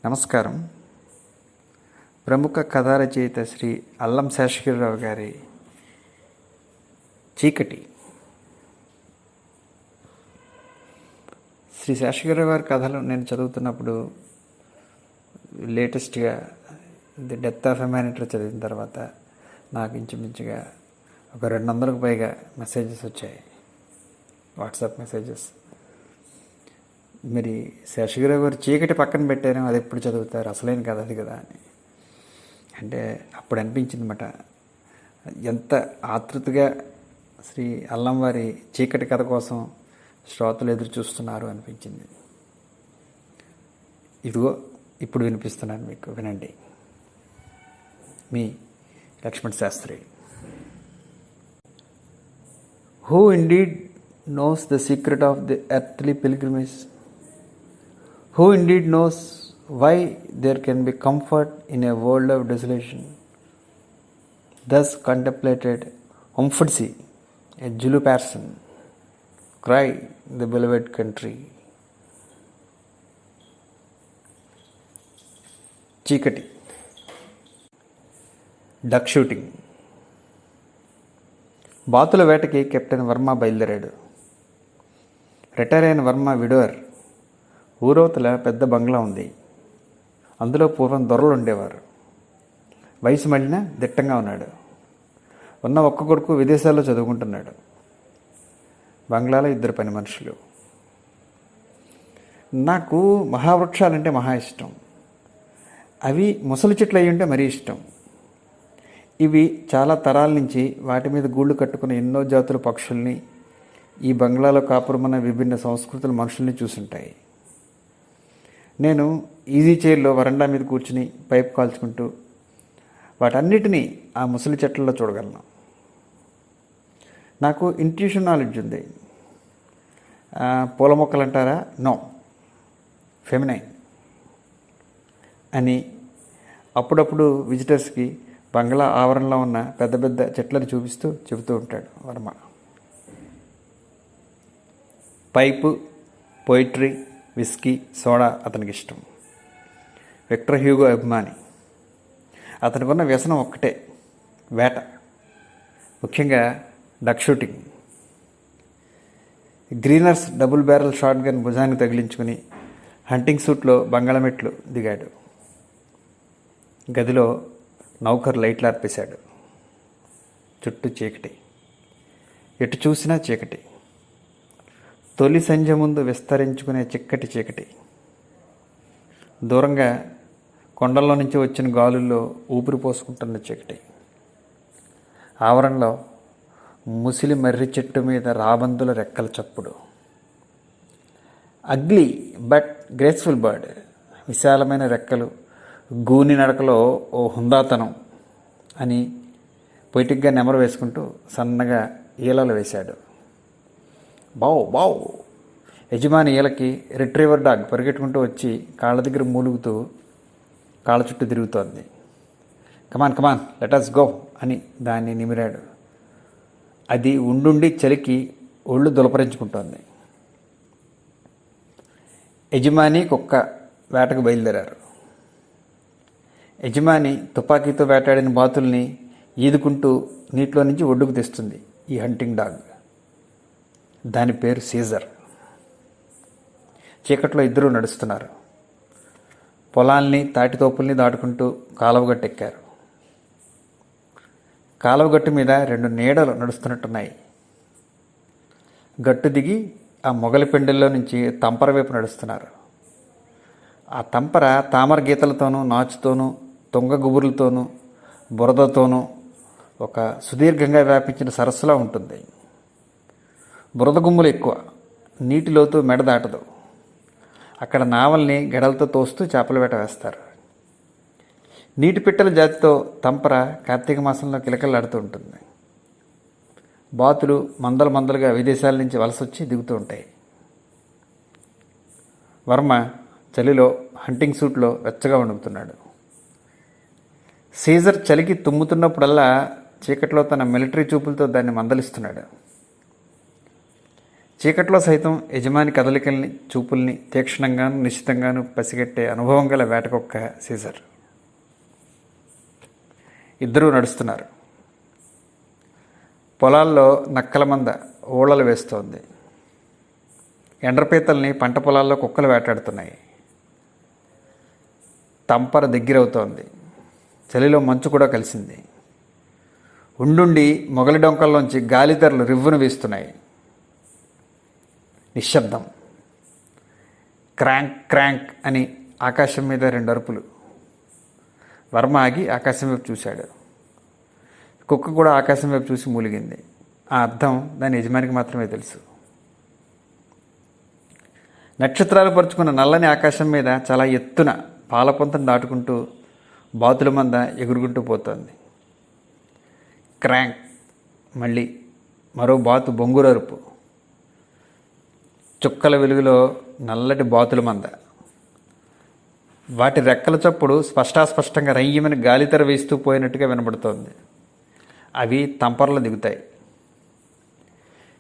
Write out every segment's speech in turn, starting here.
నమస్కారం. ప్రముఖ కథా రచయిత శ్రీ అల్లం శేషగిరిరావు గారి చీకటి. శ్రీ శేషగిరిరావు గారి కథలు నేను చదువుతున్నప్పుడు లేటెస్ట్గా ది డెత్ ఆఫ్ హ్యుమానిటీ చదివిన తర్వాత నాకు ఇంచుమించుగా ఒక 200కు పైగా మెసేజెస్ వచ్చాయి, వాట్సాప్ మెసేజెస్. మరి శేషగిరిరావు గారు చీకటి పక్కన పెట్టారు, అది ఎప్పుడు చదువుతారు, అసలైన కథ అది కదా అని. అంటే అప్పుడు అనిపించింది అన్నమాట, ఎంత ఆతృతగా శ్రీ అల్లం వారి చీకటి కథ కోసం శ్రోతలు ఎదురు చూస్తున్నారు అనిపించింది. ఇదిగో ఇప్పుడు వినిపిస్తున్నాను, మీకు వినండి. మీ Lakshman Shastri. Who indeed knows the secret of the earthly pilgrimage? Who indeed knows why there can be comfort in a world of desolation? Thus contemplated Umfudzi, a Julu person, cry the beloved country. చీకటి. Duck shooting. బాతుల వేటకి captain Varma బయలుదేరాడు. Retire అయిన Varma widower. ఊరవతల పెద్ద బంగ్లా ఉంది. అందులో పూర్వం దొరలు ఉండేవారు. వయసు మళ్ళిన దిట్టంగా ఉన్నాడు. ఉన్న ఒక్క కొడుకు విదేశాల్లో చదువుకుంటున్నాడు. బంగ్లాలో 2 పని మనుషులు. నాకు మహావృక్షాలంటే మహా ఇష్టం. అవి ముసలి చెట్లు అయి ఉంటే మరీ ఇష్టం. ఇవి చాలా తరాల నుంచి వాటి మీద గూళ్ళు కట్టుకున్న ఎన్నో జాతుల పక్షుల్ని, ఈ బంగ్లాలో కాపురమన్న విభిన్న సంస్కృతుల మనుషుల్ని చూసుంటాయి. నేను ఈజీ చైర్లో వరండా మీద కూర్చుని పైపు కాల్చుకుంటూ వాటన్నిటినీ ఆ ముసలి చెట్లలో చూడగలను. నాకు ఇంట్యూషన్ నాలెడ్జ్ ఉంది. పూల మొక్కలు అంటారా? నో, ఫెమినైన్ అని అప్పుడప్పుడు విజిటర్స్కి బంగ్లా ఆవరణలో ఉన్న పెద్ద పెద్ద చెట్లను చూపిస్తూ చెబుతూ ఉంటాడు Varma. Pipe, poetry, whisky, soda అతనికి ఇష్టం. విక్టర్ హ్యూగో అభిమాని. అతనికి ఉన్న వ్యసనం ఒక్కటే, వేట, ముఖ్యంగా duck shooting. Greener's double barrel shot gun భుజానికి తగిలించుకుని హంటింగ్ సూట్లో బంగాళమెట్లు దిగాడు. గదిలో నౌకర్ లైట్లు ఆర్పేశాడు. చుట్టూ చీకటి, ఎటు చూసినా చీకటి. తొలి సంధ్య ముందు విస్తరించుకునే చిక్కటి చీకటి. దూరంగా కొండల్లో నుంచి వచ్చిన గాలుల్లో ఊపిరి పోసుకుంటున్న చీకటి. ఆవరణలో ముసిలి మర్రి చెట్టు మీద రాబందుల రెక్కల చప్పుడు. Ugly but graceful bird. విశాలమైన రెక్కలు, గూని నడకలో ఓ హుందాతనం అని పొయిటిక్గా నెమరు వేసుకుంటూ సన్నగా ఈలలు వేశాడు. బావ్ బావ్. యజమాని ఈలకి రిట్రీవర్ డాగ్ పరిగెట్టుకుంటూ వచ్చి కాళ్ళ దగ్గర మూలుగుతూ కాళ్ళ చుట్టూ తిరుగుతోంది. కమాన్ కమాన్ లెట్ అస్ గో అని దాన్ని నిమిరాడు. అది ఉండుండి చలికి ఒళ్ళు దులపరించుకుంటోంది. యజమాని కుక్క వేటకు బయలుదేరారు. యజమాని తుపాకీతో వేటాడిన బాతుల్ని ఈదుకుంటూ నీటిలో నుంచి ఒడ్డుకు తెస్తుంది ఈ హంటింగ్ డాగ్. దాని పేరు సీజర్. చీకట్లో 2 నడుస్తున్నారు. పొలాల్ని, తాటితోపుల్ని దాటుకుంటూ కాలువగట్టు ఎక్కారు. కాలువగట్టు మీద 2 నీడలు నడుస్తున్నట్టున్నాయి. గట్టు దిగి ఆ మొగలి పెండెల్లో నుంచి తంపర వైపు నడుస్తున్నారు. ఆ తంపర తామర గీతలతోనూ, నాచుతోనూ, తుంగ గుబుర్లతోనూ, బురదతోనూ ఒక సుదీర్ఘంగా వ్యాపించిన సరస్సులా ఉంటుంది. బురద గుమ్ములు ఎక్కువ, నీటి లోతు మెడ దాటదు. అక్కడ నావల్ని గెడలతో తోస్తూ చేపల వేట వేస్తారు. నీటి పిట్టల జాతితో తంపర కార్తీక మాసంలో కిలకలాడుతూ ఉంటుంది. బాతులు మందలు మందలుగా విదేశాల నుంచి వలసొచ్చి దిగుతూ ఉంటాయి. వర్మ చలిలో హంటింగ్ సూట్లో వెచ్చగా వణుకుతున్నాడు. సీజర్ చలికి తుమ్ముతున్నప్పుడల్లా చీకట్లో తన మిలిటరీ చూపులతో దాన్ని మందలిస్తున్నాడు. చీకట్లో సైతం యజమాని కదలికల్ని చూపుల్ని తీక్షణంగాను నిశ్చితంగాను పసిగట్టే అనుభవం గల వేటకొక్క సీజర్. ఇద్దరూ నడుస్తున్నారు. పొలాల్లో నక్కల మంద ఊళ్ళలు వేస్తోంది. ఎండ్రపీతల్ని పంట పొలాల్లో కుక్కలు వేటాడుతున్నాయి. తంపర దగ్గరవుతోంది. చలిలో మంచు కూడా కలిసింది. ఉండుండి మొగలి డొంకల్లోంచి గాలితెరలు రివ్వును వీస్తున్నాయి. నిశ్శబ్దం. క్రాంక్ క్రాంక్ అని ఆకాశం మీద 2 అరుపులు. వర్మ ఆగి ఆకాశం వైపు చూశాడు. కుక్క కూడా ఆకాశం వైపు చూసి మూలిగింది. ఆ అర్థం దాని యజమానికి మాత్రమే తెలుసు. నక్షత్రాలు పరుచుకున్న నల్లని ఆకాశం మీద చాలా ఎత్తున పాలపొంతను దాటుకుంటూ బాతుల మంద ఎగురుకుంటూ పోతోంది. క్రాంక్. మళ్ళీ మరో బాతు బొంగురు అరుపు. చుక్కల వెలుగులో నల్లటి బాతుల మంద. వాటి రెక్కల చప్పుడు స్పష్టాస్పష్టంగా రయ్యమని గాలితెర వేస్తూ పోయినట్టుగా వినబడుతోంది. అవి తంపర్లో దిగుతాయి.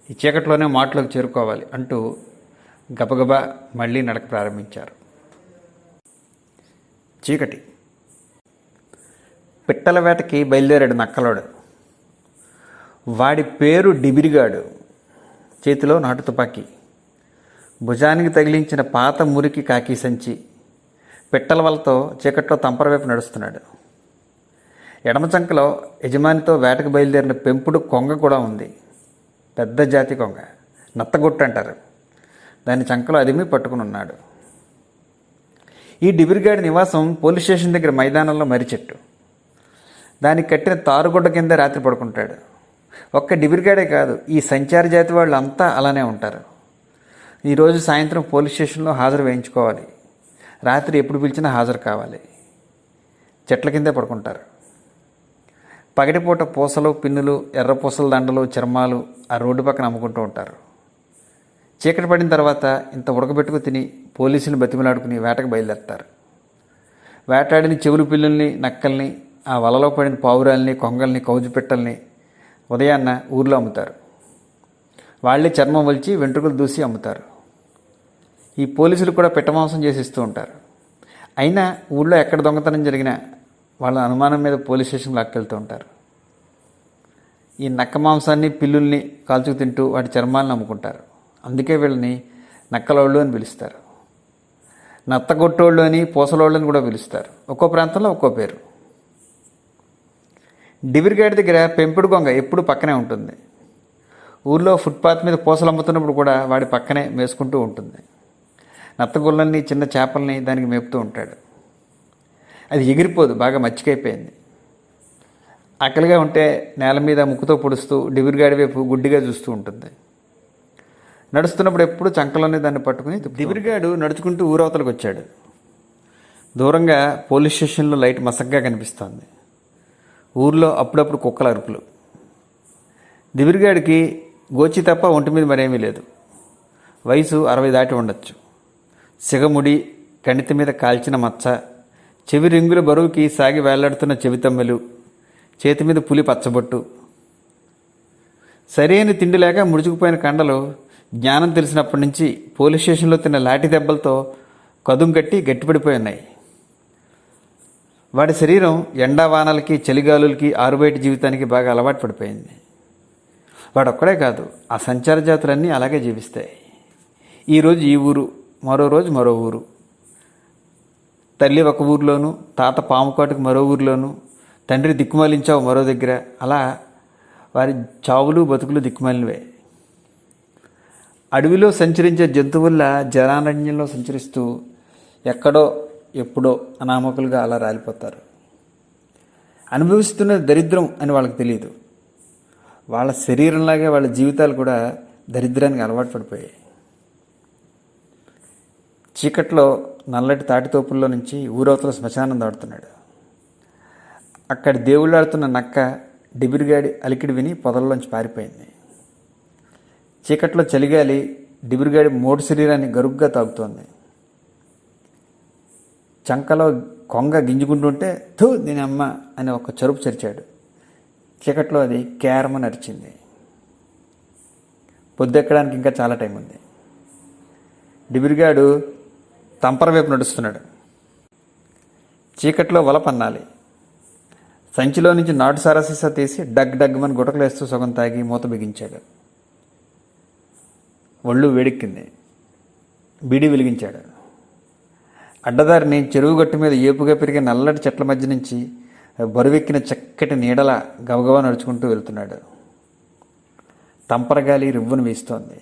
ఈ చీకట్లోనే మాటలోకి చేరుకోవాలి అంటూ గబగబా మళ్ళీ నడక ప్రారంభించారు. చీకటి. పిట్టల వేటకి బయలుదేరాడు నక్కలోడు. వాడి పేరు డిబిరిగాడు. చేతిలో నాటు తుపాకీ, భుజానికి తగిలించిన పాత మురికి కాకి సంచి. పిట్టల వలతో చీకట్లో తంపర వైపు నడుస్తున్నాడు. ఎడమ చంకలో యజమానితో వేటకు బయలుదేరిన పెంపుడు కొంగ కూడా ఉంది. పెద్ద జాతి కొంగ, నత్తగొట్టు అంటారు. దాని చంకలో అదిమి పట్టుకుని ఉన్నాడు. ఈ డిబిరిగాడి నివాసం పోలీస్ స్టేషన్ దగ్గర మైదానంలో మర్రి చెట్టు. దానికి కట్టిన తారుగుడ్డ కింద రాత్రి పడుకుంటాడు. ఒక్క డిబిరిగాడే కాదు, ఈ సంచార జాతి వాళ్ళు అంతా అలానే ఉంటారు. ఈరోజు సాయంత్రం పోలీస్ స్టేషన్లో హాజరు వేయించుకోవాలి. రాత్రి ఎప్పుడు పిలిచినా హాజరు కావాలి. చెట్ల కిందే పడుకుంటారు. పగటిపూట పూసలు, పిన్నులు, ఎర్ర పూసల దండలు, చర్మాలు ఆ రోడ్డు పక్కన అమ్ముకుంటూ ఉంటారు. చీకటి పడిన తర్వాత ఇంత ఉడకబెట్టుకు తిని పోలీసులు బతిమలాడుకుని వేటకు బయలుదేరతారు. వేటాడిన చెవులు పిల్లుల్ని, నక్కల్ని, ఆ వలలో పడిన పావురాల్ని, కొంగల్ని, కౌజు పిట్టల్ని ఉదయాన్న ఊర్లో అమ్ముతారు. వాళ్ళే చర్మం వలిచి వెంట్రుకలు దూసి అమ్ముతారు. ఈ పోలీసులు కూడా పిట్టమాంసం చేసి ఇస్తూ ఉంటారు. అయినా ఊళ్ళో ఎక్కడ దొంగతనం జరిగినా వాళ్ళ అనుమానం మీద పోలీస్ స్టేషన్కి లాక్కెళ్తూ ఉంటారు. ఈ నక్క మాంసాన్ని, పిల్లుల్ని కాల్చుకు తింటూ వాటి చర్మాలను అమ్ముకుంటారు. అందుకే వీళ్ళని నక్కలోళ్ళు అని పిలుస్తారు. నత్తగొట్టోళ్ళు అని, పూసలోళ్ళు అని కూడా పిలుస్తారు. ఒక్కో ప్రాంతంలో ఒక్కో పేరు. డిబిరిగాడి దగ్గర పెంపుడు కొంగ ఎప్పుడు పక్కనే ఉంటుంది. ఊళ్ళో ఫుట్పాత్ మీద పూసలు అమ్ముతున్నప్పుడు కూడా వాడి పక్కనే మేసుకుంటూ ఉంటుంది. నత్తగుళ్ళని, చిన్న చేపల్ని దానికి మేపుతూ ఉంటాడు. అది ఎగిరిపోదు, బాగా మచ్చికైపోయింది. ఆకలిగా ఉంటే నేల మీద ముక్కుతో పొడుస్తూ డిబిరిగాడి వైపు గుడ్డిగా చూస్తూ ఉంటుంది. నడుస్తున్నప్పుడు ఎప్పుడు చంకలోనే దాన్ని పట్టుకుని డిబిరిగాడు నడుచుకుంటూ ఊరవతలకు వచ్చాడు. దూరంగా పోలీస్ స్టేషన్లో లైట్ మసగ్గా కనిపిస్తోంది. ఊర్లో అప్పుడప్పుడు కుక్కల అరుపులు. డిబిరిగాడికి గోచి తప్ప ఒంటి మీద మరేమీ లేదు. వయసు 60 దాటి ఉండొచ్చు. సిగముడి, కణిత మీద కాల్చిన మచ్చ, చెవి రింగుల బరువుకి సాగి వేలాడుతున్న చెవితమ్మెలు, చేతి మీద పులి పచ్చబొట్టు. సరైన తిండి లేక ముడుచుకుపోయిన కండలు జ్ఞానం తెలిసినప్పటి నుంచి పోలీస్ స్టేషన్లో తిన్న లాఠీ దెబ్బలతో కదుం కట్టి గట్టిపడిపోయి ఉన్నాయి. వాడి శరీరం ఎండావానలకి, చలిగాలులకి, ఆరుబయట జీవితానికి బాగా అలవాటు పడిపోయింది. వాడొక్కడే కాదు, ఆ సంచార జాతులన్నీ అలాగే జీవిస్తాయి. ఈరోజు ఈ ఊరు, మరో రోజు మరో ఊరు. తల్లి ఒక ఊరిలోను, తాత పాముకాటుకు మరో ఊరిలోను, తండ్రి దిక్కుమాలించావు మరో దగ్గర. అలా వారి చావులు బతుకులు దిక్కుమాలినవే. అడవిలో సంచరించే జంతువుల్లా జనారణ్యంలో సంచరిస్తూ ఎక్కడో ఎప్పుడో అనామకులుగా అలా రాలిపోతారు. అనుభవిస్తున్న దరిద్రం అని వాళ్ళకి తెలియదు. వాళ్ళ శరీరంలాగే వాళ్ళ జీవితాలు కూడా దరిద్రానికి అలవాటు పడిపోయాయి. చీకట్లో నల్లటి తాటితోపుల్లో నుంచి ఊరవతల శ్మశానం దాడుతున్నాడు. అక్కడ దేవుళ్ళాడుతున్న నక్క డిబిరిగాడి అలికిడి విని పొదల్లోంచి పారిపోయింది. చీకట్లో చలిగాలి డిబిరిగాడి మోటు శరీరాన్ని గరుగ్గా తాగుతోంది. చంకలో కొంగ గింజుకుంటుంటే థూ దీని అమ్మ అని ఒక చరుపు చరిచాడు. చీకట్లో అది కేరమని అరిచింది. పొద్దెక్కడానికి ఇంకా చాలా టైం ఉంది. డిబిరిగాడు తంపర వైపు నడుస్తున్నాడు. చీకట్లో వల పన్నాలి. సంచిలో నుంచి నాటు సారాసీసా తీసి డగ్ డగ్మని గుటకలు వేస్తూ సగం తాగి మూత బిగించాడు. ఒళ్ళు వేడెక్కింది. బీడీ వెలిగించాడు. అడ్డదారిని చెరువు గట్టు మీద ఏపుగా పెరిగే నల్లటి చెట్ల మధ్య నుంచి బరువెక్కిన చక్కటి నీడల గబగబా నడుచుకుంటూ వెళ్తున్నాడు. తంపరగాలి రివ్వును వీస్తోంది.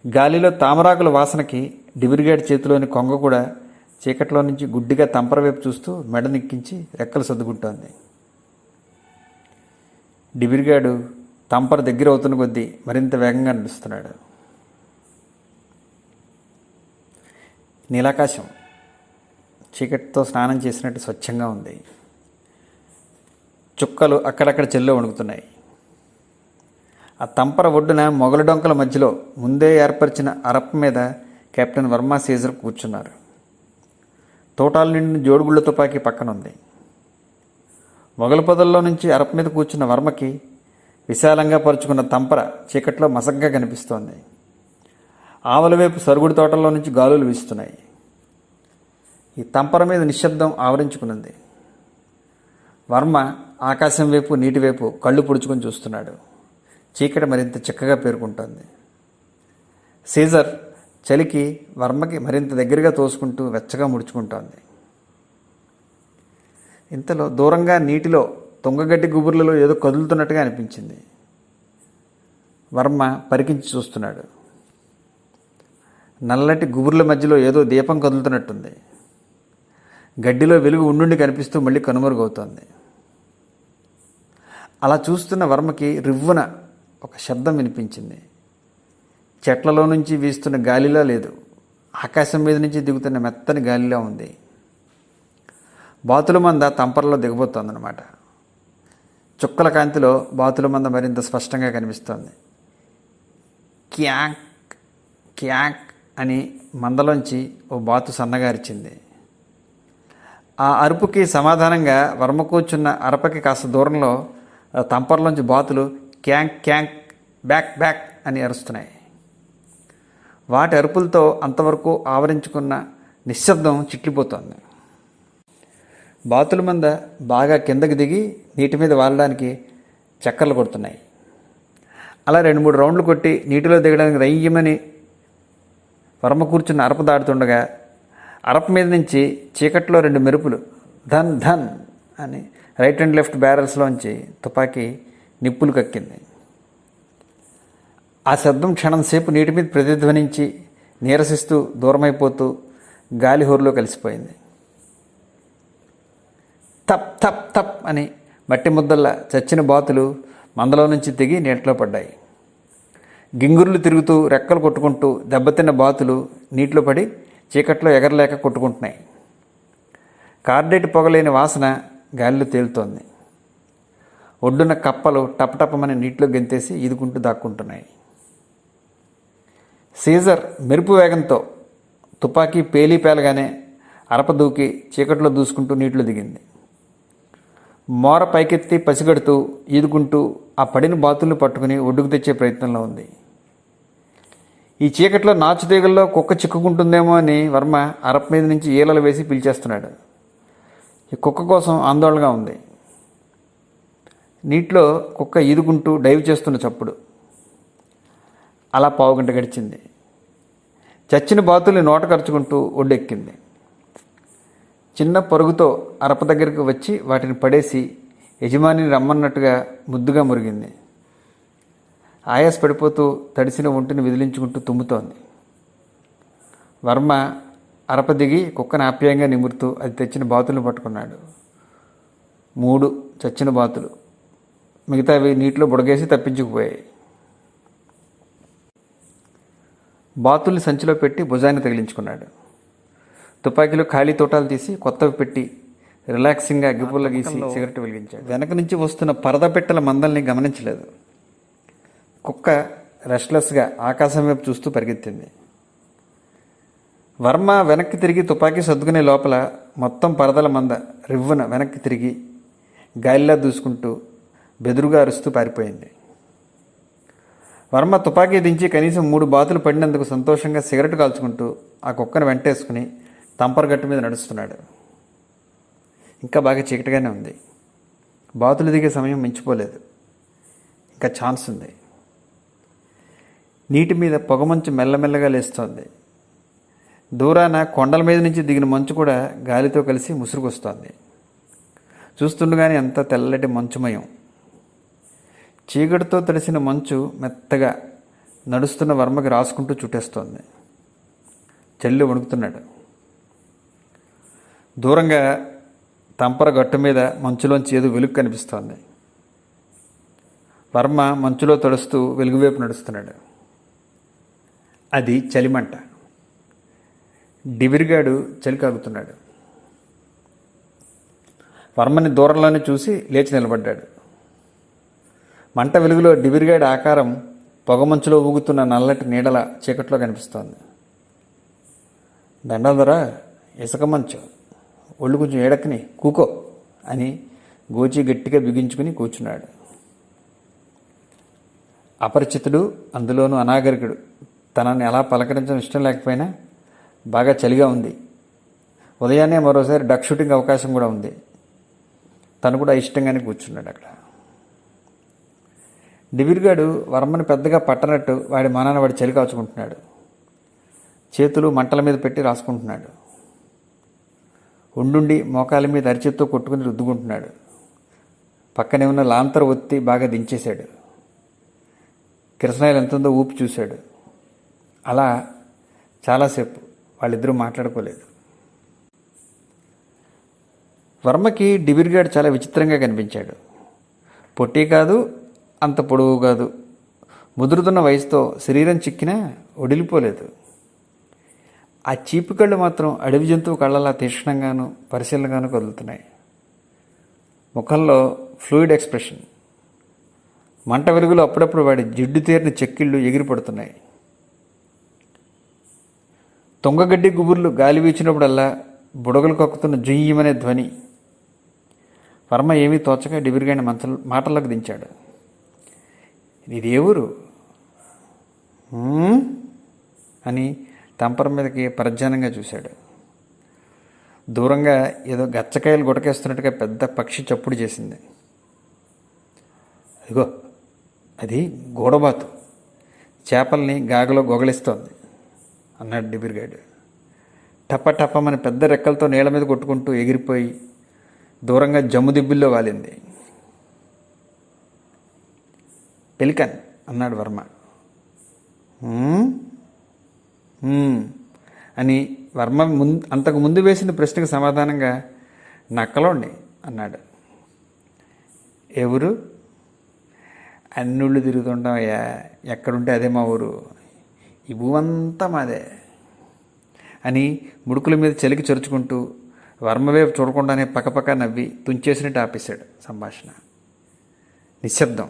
గాలిలో తామరాకుల వాసనకి డిబిరిగాడి చేతిలోని కొంగ కూడా చీకట్లో నుంచి గుడ్డిగా తంపర వైపు చూస్తూ మెడ నిక్కించి రెక్కలు సర్దుకుంటోంది. డిబిరిగాడు తంపర దగ్గర అవుతున్న కొద్దీ మరింత వేగంగా నడుస్తున్నాడు. నీలాకాశం చీకటితో స్నానం చేసినట్టు స్వచ్ఛంగా ఉంది. చుక్కలు అక్కడక్కడ చెల్లో వణుకుతున్నాయి. ఆ తంపర ఒడ్డున మొగలి డొంకల మధ్యలో ముందే ఏర్పరిచిన అరప్ప మీద కెప్టెన్ వర్మ సీజర్ కూర్చున్నారు. తోటాల నిండిన జోడుగుళ్ళ తుపాకీ పక్కనుంది. మొగలి పొదల్లో నుంచి అరప్ప మీద కూర్చున్న వర్మకి విశాలంగా పరుచుకున్న తంపర చీకట్లో మసగ్గా కనిపిస్తోంది. ఆవల వైపు సరుగుడి తోటల్లో నుంచి గాలులు వీస్తున్నాయి. ఈ తంపర మీద నిశ్శబ్దం ఆవరించుకున్నది. వర్మ ఆకాశం వైపు నీటి వైపు కళ్ళు పొడుచుకొని చూస్తున్నాడు. చీకటి మరింత చిక్కగా పేరుకుంటోంది. సీజర్ చలికి వర్మకి మరింత దగ్గరగా తోసుకుంటూ వెచ్చగా ముడుచుకుంటోంది. ఇంతలో దూరంగా నీటిలో తుంగగడ్డి గుబుర్లలో ఏదో కదులుతున్నట్టుగా అనిపించింది. వర్మ పరికించి చూస్తున్నాడు. నల్లటి గుబుర్ల మధ్యలో ఏదో దీపం కదులుతున్నట్టుంది. గడ్డిలో వెలుగు ఉండుండి కనిపిస్తూ మళ్ళీ కనుమరుగవుతోంది. అలా చూస్తున్న వర్మకి రివ్వున ఒక శబ్దం వినిపించింది. చెట్లలో నుంచి వీస్తున్న గాలిలా లేదు, ఆకాశం మీద నుంచి దిగుతున్న మెత్తని గాలిలా ఉంది. బాతుల మంద తంపరలో దిగబోతోందన్నమాట. చుక్కల కాంతిలో బాతుల మంద మరింత స్పష్టంగా కనిపిస్తోంది. క్యాంక్ క్యాంక్ అని మందలోంచి ఓ బాతు సన్నగారిచింది. ఆ అరుపుకి సమాధానంగా వర్మ కూర్చున్న అరపకి కాస్త దూరంలో తంపర్లోంచి బాతులు క్యాంక్ క్యాంక్ బ్యాక్ బ్యాక్ అని అరుస్తున్నాయి. వాటి అరుపులతో అంతవరకు ఆవరించుకున్న నిశ్శబ్దం చిట్లిపోతోంది. బాతుల మంద బాగా కిందకి దిగి నీటి మీద వాలడానికి చక్కర్లు కొడుతున్నాయి. అలా 2-3 రౌండ్లు కొట్టి నీటిలో దిగడానికి రయ్యమని వర్మ కూర్చున్న అరప దాడుతుండగా అరప మీద నుంచి చీకట్లో 2 మెరుపులు ధన్ ధన్ అని రైట్ అండ్ లెఫ్ట్ బ్యారల్స్లోంచి తుపాకీ నిప్పులు కక్కింది. ఆ శబ్దం క్షణం సేపు నీటి మీద ప్రతిధ్వనించి నీరసిస్తూ దూరమైపోతూ గాలి హోరులో కలిసిపోయింది. తప్ తప్ తప్ అని మట్టి ముద్దల్లా చచ్చిన బాతులు మందలో నుంచి దిగి నీటిలో పడ్డాయి. గింగుర్లు తిరుగుతూ రెక్కలు కొట్టుకుంటూ దెబ్బతిన్న బాతులు నీటిలో పడి చీకట్లో ఎగరలేక కొట్టుకుంటున్నాయి. కార్డేటి పొగలేని వాసన గాలిలో తేలుతోంది. ఒడ్డున కప్పలు టపటపమని నీటిలో గెంతేసి ఈదుకుంటూ దాక్కుంటున్నాయి. సీజర్ మెరుపు వేగంతో తుపాకీ పేలి పేలగానే అరప దూకి చీకట్లో దూసుకుంటూ నీటిలో దిగింది. మోర పైకెత్తి పసిగడుతూ ఈదుకుంటూ ఆ పడిన బాతుల్ని పట్టుకుని ఒడ్డుకు తెచ్చే ప్రయత్నంలో ఉంది. ఈ చీకట్లో నాచుతీగల్లో కుక్క చిక్కుకుంటుందేమో అని వర్మ అరప మీద నుంచి ఈలలు వేసి పిలిచేస్తున్నాడు. ఈ కుక్క కోసం ఆందోళనగా ఉంది. నీటిలో కుక్క ఈదుకుంటూ డైవ్ చేస్తున్న చప్పుడు. అలా పావుగంట గడిచింది. చచ్చిన బాతుల్ని నోట కరుచుకుంటూ ఒడ్డెక్కింది. చిన్న పరుగుతో అరప దగ్గరికి వచ్చి వాటిని పడేసి యజమానిని రమ్మన్నట్టుగా ముద్దుగా మురిగింది. ఆయాస పడిపోతూ తడిసిన ఒంటిని విదిలించుకుంటూ తుమ్ముతోంది. వర్మ అరప దిగి కుక్కను ఆప్యాయంగా నిమురుతూ అది తెచ్చిన బాతులను పట్టుకున్నాడు. 3 చచ్చిన బాతులు, మిగతావి నీటిలో బుడగేసి తప్పించుకుపోయాయి. బాతుల్ని సంచిలో పెట్టి భుజాన్ని తగిలించుకున్నాడు. తుపాకీలో ఖాళీ తోటాలు తీసి కొత్తవి పెట్టి రిలాక్సింగ్గా అగ్గిపుల్ల గీసి సిగరెట్ వెలిగించాడు. వెనక నుంచి వస్తున్న పరద పెట్టెల మందల్ని గమనించలేదు. కుక్క రెస్ట్లెస్గా ఆకాశం వైపు చూస్తూ పరిగెత్తింది. వర్మ వెనక్కి తిరిగి తుపాకీ సర్దుకునే లోపల మొత్తం పరదల మంద రివ్వున వెనక్కి తిరిగి గాలిలా దూసుకుంటూ బెదురుగా అరుస్తూ పారిపోయింది. వర్మ తుపాకీ దించి కనీసం 3 బాతులు పడినందుకు సంతోషంగా సిగరెట్ కాల్చుకుంటూ ఆ కుక్కను వెంటేసుకుని తంపరగట్టు మీద నడుస్తున్నాడు. ఇంకా బాగా చీకటిగానే ఉంది. బాతులు దిగే సమయం మించిపోలేదు. ఇంకా ఛాన్స్ ఉంది. నీటి మీద పొగమంచు మెల్లమెల్లగా లేస్తోంది. దూరాన కొండల మీద నుంచి దిగిన మంచు కూడా గాలితో కలిసి ముసురుకొస్తోంది. చూస్తుండగానే అంత తెల్లటి మంచుమయం. చీకటితో తడిసిన మంచు మెత్తగా నడుస్తున్న వర్మకి రాసుకుంటూ చుట్టేస్తోంది. చెల్లి వణుకుతున్నాడు. దూరంగా తంపర గట్టు మీద మంచులోంచి ఏదో వెలుగు కనిపిస్తోంది. వర్మ మంచులో తడుస్తూ వెలుగువైపు నడుస్తున్నాడు. అది చలిమంట. డివిరిగాడు చలి కాగుతున్నాడు. వర్మని దూరంలోనే చూసి లేచి నిలబడ్డాడు. మంట వెలుగులో డివిరిగాడి ఆకారం పొగమంచులో ఊగుతున్న నల్లటి నీడల చీకట్లో కనిపిస్తోంది. దండాధర, ఇసుక మంచు, ఒళ్ళు కొంచెం ఏడక్కని కూకో అని గోచి గట్టిగా బిగించుకుని కూర్చున్నాడు. అపరిచితుడు, అందులోనూ అనాగరికుడు తనని ఎలా పలకరించడం ఇష్టం లేకపోయినా బాగా చలిగా ఉంది. ఉదయాన్నే మరోసారి డక్ షూటింగ్ అవకాశం కూడా ఉంది. తను కూడా ఇష్టంగానే కూర్చున్నాడు అక్కడ. డివిరిగాడు వర్మని పెద్దగా పట్టనట్టు వాడి మానాన వాడి చలి కాచుకుంటున్నాడు. చేతులు మంటల మీద పెట్టి రాసుకుంటున్నాడు. ఉండుండి మోకాల మీద అరిచేత్తో కొట్టుకుని రుద్దుకుంటున్నాడు. పక్కనే ఉన్న లాంతర్ ఒత్తి బాగా దించేశాడు. కిరసనాయిలు ఎంతుందో ఊపి చూశాడు. అలా చాలాసేపు వాళ్ళిద్దరూ మాట్లాడుకోలేదు. వర్మకి డివిరిగాడు చాలా విచిత్రంగా కనిపించాడు. పొట్టి కాదు, అంత పొడవు కాదు. ముదురుతున్న వయసుతో శరీరం చిక్కినా ఒడిలిపోలేదు. ఆ చీపు కళ్ళు మాత్రం అడవి జంతువు కళ్ళలా తీక్షణంగాను పరిశీలనగాను కదులుతున్నాయి. ముఖంలో ఫ్లూయిడ్ ఎక్స్ప్రెషన్. మంట వెలుగులో అప్పుడప్పుడు వాడి జిడ్డు తీరిన చెక్కిళ్ళు ఎగిరిపడుతున్నాయి. తుంగగడ్డి గుబుర్లు గాలి వీచినప్పుడల్లా బుడగలు కక్కుతున్న జుయ్యమనే ధ్వని. వర్మ ఏమీ తోచక డివిరిగాడిని మాటల్లోకి దించాడు. ఇది ఏ ఊరు అని తంపర మీదకి పరధ్యానంగా చూశాడు. దూరంగా ఏదో గచ్చకాయలు గుటకేస్తున్నట్టుగా పెద్ద పక్షి చప్పుడు చేసింది. అదిగో అది గూడబాతు, చేపల్ని గాగలో గొగలిస్తోంది అన్నాడు డిబిరిగాడు. టప టపమని పెద్ద రెక్కలతో నీళ్ళ మీద కొట్టుకుంటూ ఎగిరిపోయి దూరంగా జమ్ము దిబ్బుల్లో వాలింది. పెలికన్ అన్నాడు వర్మ. అని వర్మ అంతకు ముందు వేసిన ప్రశ్నకు సమాధానంగా నక్కలోండి అన్నాడు. ఎవరు? అన్నుళ్ళు తిరుగుతుంటామయ్యా, ఎక్కడుంటే అదే మా ఊరు, ఈ భూమంతా మాదే అని ముడుకుల మీద చలికి చరుచుకుంటూ వర్మ వైపు చూడకుండానే పక్కపక్క నవ్వి తుంచేసినట్టు ఆపేశాడు సంభాషణ. నిశ్శబ్దం.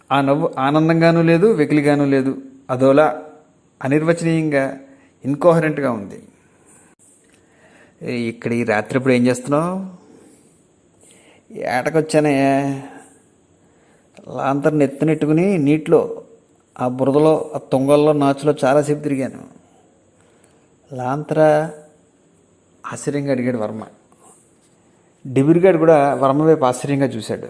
ఆ నవ్వు ఆనందంగానూ లేదు, వెకిలిగానూ లేదు. అదోలా అనిర్వచనీయంగా ఇన్కోహరెంట్గా ఉంది. ఇక్కడ ఈ రాత్రి ఇప్పుడు ఏం చేస్తున్నావు? ఏటకొచ్చానే, లాంతర్ని ఎత్తునెట్టుకుని నీటిలో ఆ బురదలో ఆ తుంగల్లో నాచులో చాలాసేపు తిరిగాను. లాంతర ఆశ్చర్యంగా అడిగాడు వర్మ. డిబిరిగాడు కూడా వర్మ వైపు ఆశ్చర్యంగా చూశాడు.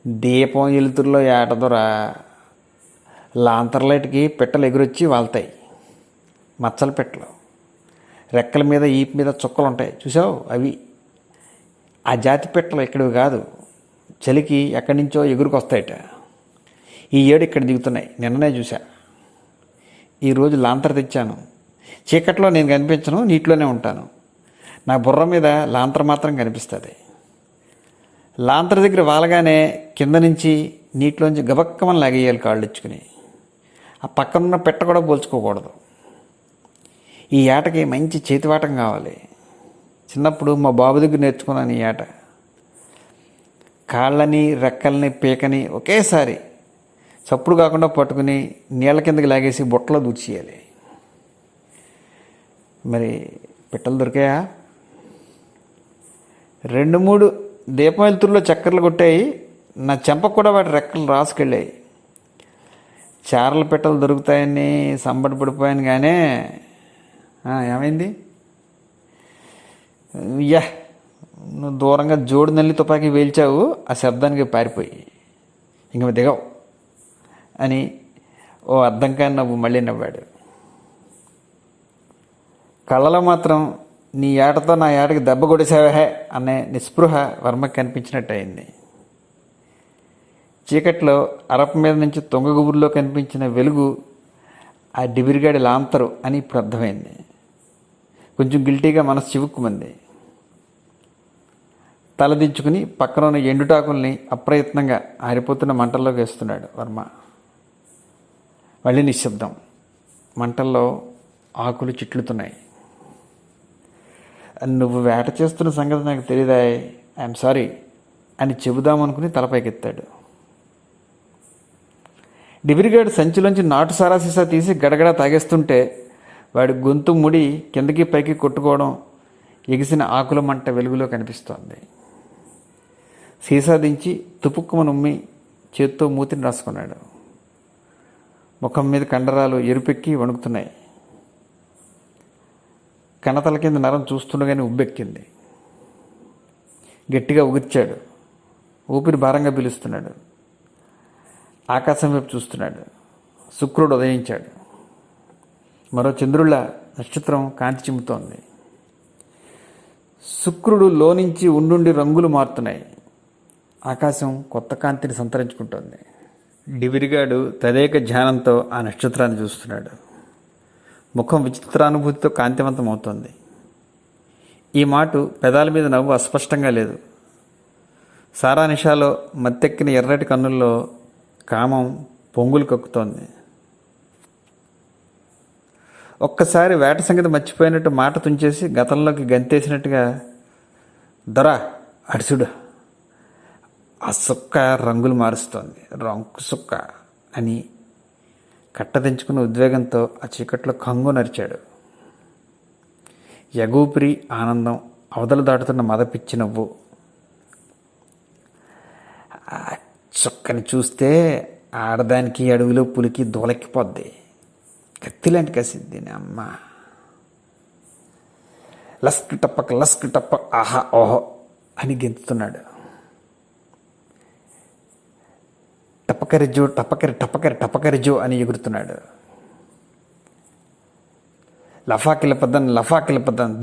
దీపం ఎలుతురులో ఏటదొరా, లాంతర్లైట్కి పిట్టలు ఎగురొచ్చి వాళ్తాయి. మచ్చల పిట్టలు, రెక్కల మీద ఈపు మీద చుక్కలు ఉంటాయి చూసావు, అవి. ఆ జాతి పిట్టలు ఇక్కడివి కాదు, చలికి ఎక్కడి నుంచో ఎగురుకొస్తాయట. ఈ ఏడు ఇక్కడ దిగుతున్నాయి, నిన్ననే చూసా. ఈరోజు లాంతర్ తెచ్చాను. చీకట్లో నేను కనిపించను, నీటిలోనే ఉంటాను. నా బుర్ర మీద లాంతర్ మాత్రం కనిపిస్తుంది. లాంతర్ దగ్గర వాలగానే కింద నుంచి నీటిలోంచి గబక్కమని లాగేయాలి కాళ్ళు ఇచ్చుకుని. ఆ పక్కనున్న పెట్ట కూడా పోల్చుకోకూడదు. ఈ ఏటకి మంచి చేతివాటం కావాలి. చిన్నప్పుడు మా బాబు దగ్గర నేర్చుకున్నాను ఈ ఏట. కాళ్ళని రెక్కల్ని పీకని ఒకేసారి చప్పుడు కాకుండా పట్టుకుని నీళ్ళ కిందకి లాగేసి బుట్టలో దూర్చేయాలి. మరి పిట్టలు దొరికాయా? 2-3 దీపం వెలుతురులో చక్కర్లు కొట్టాయి. నా చెంపకు కూడా వాటి రెక్కలు రాసుకెళ్ళాయి. చారల పెట్టలు దొరుకుతాయని సంబడి పడిపోయాను. కానీ ఏమైంది? యా, నువ్వు దూరంగా జోడు నల్లి తుపాకీ వేల్చావు, ఆ శబ్దానికి పారిపోయి ఇంక దిగవు అని ఓ అర్థం కాని నవ్వు మళ్ళీ నవ్వాడు. కళ్ళలో మాత్రం నీ ఏటతో నా ఏటకి దెబ్బ కొడిసావే అనే నిస్పృహ వర్మకి కనిపించినట్టు అయింది. చీకట్లో అరప మీద నుంచి తొంగగుబురులో కనిపించిన వెలుగు ఆ డిబిరిగాడి లాంతరు అని ఇప్పుడు అర్థమైంది. కొంచెం గిల్టీగా మనసు చివుక్కుమంది. తలదించుకుని పక్కన ఉన్న ఎండుటాకుల్ని అప్రయత్నంగా ఆరిపోతున్న మంటల్లోకి వేస్తున్నాడు వర్మ. మళ్ళీ నిశ్శబ్దం. మంటల్లో ఆకులు చిట్లుతున్నాయి. నువ్వు వేట చేస్తున్న సంగతి నాకు తెలియదా, ఐఎమ్ సారీ అని చెబుదామనుకుని తలపైకెత్తాడు. డిబిరిగాడు సంచిలోంచి నాటు సారా సీసా తీసి గడగడ తాగేస్తుంటే వాడి గొంతు ముడి కిందకి పైకి కొట్టుకోవడం ఎగిసిన ఆకుల మంట వెలుగులో కనిపిస్తోంది. సీసా దించి తుపుక్కుమని ఉమ్మి చేత్తో మూతిని రాసుకున్నాడు. ముఖం మీద కండరాలు ఎరుపెక్కి వణుకుతున్నాయి. కణతల కింద నరం చూస్తుండగానే ఉబ్బెక్కింది. గట్టిగా ఉగిర్చాడు. ఊపిరి భారంగా పీలుస్తున్నాడు. ఆకాశం వైపు చూస్తున్నాడు. శుక్రుడు ఉదయించాడు. మరో చంద్రుళ్ళ నక్షత్రం కాంతి చిమ్ముతోంది. శుక్రుడు లోనుంచి ఉండుండి రంగులు మారుతున్నాయి. ఆకాశం కొత్త కాంతిని సంతరించుకుంటోంది. డిబిరిగాడు తదేక ధ్యానంతో ఆ నక్షత్రాన్ని చూస్తున్నాడు. ముఖం విచిత్రానుభూతితో కాంతివంతం అవుతోంది. ఈ మాట పెదాల మీద నవ్వు అస్పష్టంగా లేదు. సారా నిషాలో మత్తెక్కిన ఎర్రటి కన్నుల్లో కామం పొంగులు కక్కుతోంది. ఒక్కసారి వేట సంగతి మర్చిపోయినట్టు మాట తుంచేసి గతంలోకి గంతేసినట్టుగా, దొరా అడుసుడు, ఆ సుక్క రంగులు మారుస్తోంది, రంకు సుక్క అని కట్టదించుకున్న ఉద్వేగంతో ఆ చీకట్లో కంగు నరిచాడు. ఎగూపిరి ఆనందం, అవతలు దాటుతున్న మదపిచ్చి నవ్వు. ఆ చుక్కని చూస్తే ఆడదానికి అడవిలో పులికి దూలెక్కిపోద్ది. కత్తిలాంటి కసిద్ది అమ్మ. లస్క్ టప్ప ఆహా ఓహో అని గెంతుతున్నాడు. టపకరిజో అని ఎగురుతున్నాడు. లఫాకిలపద్దన్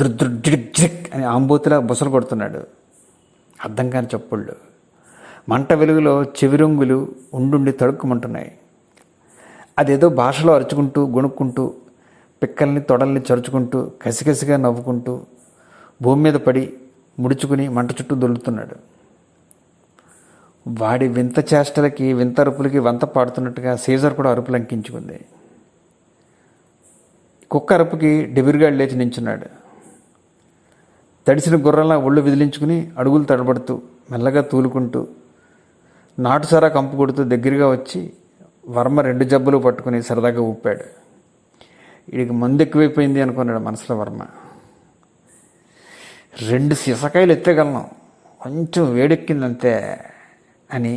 జిక్ అని ఆంబోతిలా బుసలు కొడుతున్నాడు. అర్థం కాని చప్పుళ్ళు. మంట వెలుగులో చెవిరొంగులు ఉండుండి తడుక్కుమంటున్నాయి. అదేదో భాషలో అరుచుకుంటూ గొణుక్కుంటూ పిక్కల్ని తొడల్ని చరుచుకుంటూ కసికసిగా నవ్వుకుంటూ భూమి మీద పడి ముడుచుకుని మంట చుట్టూ దొల్లుతున్నాడు. వాడి వింత చేష్టలకి వింత అరుపులకి వంత పాడుతున్నట్టుగా సీజర్ కూడా అరుపులు అంకించుకుంది. కుక్క అరుపుకి డిబిరిగాడు లేచి నించున్నాడు. తడిసిన గుర్రంలా ఒళ్ళు విదిలించుకుని అడుగులు తడబడుతూ మెల్లగా తూలుకుంటూ నాటుసారా కంపు కొడుతూ దగ్గరగా వచ్చి వర్మ 2 జబ్బులు పట్టుకుని సరదాగా ఊపాడు. వీడికి మందు ఎక్కువైపోయింది అనుకున్నాడు మనసులో వర్మ. 2 సీసకాయలు ఎత్తగలను, కొంచెం వేడెక్కిందంతే అని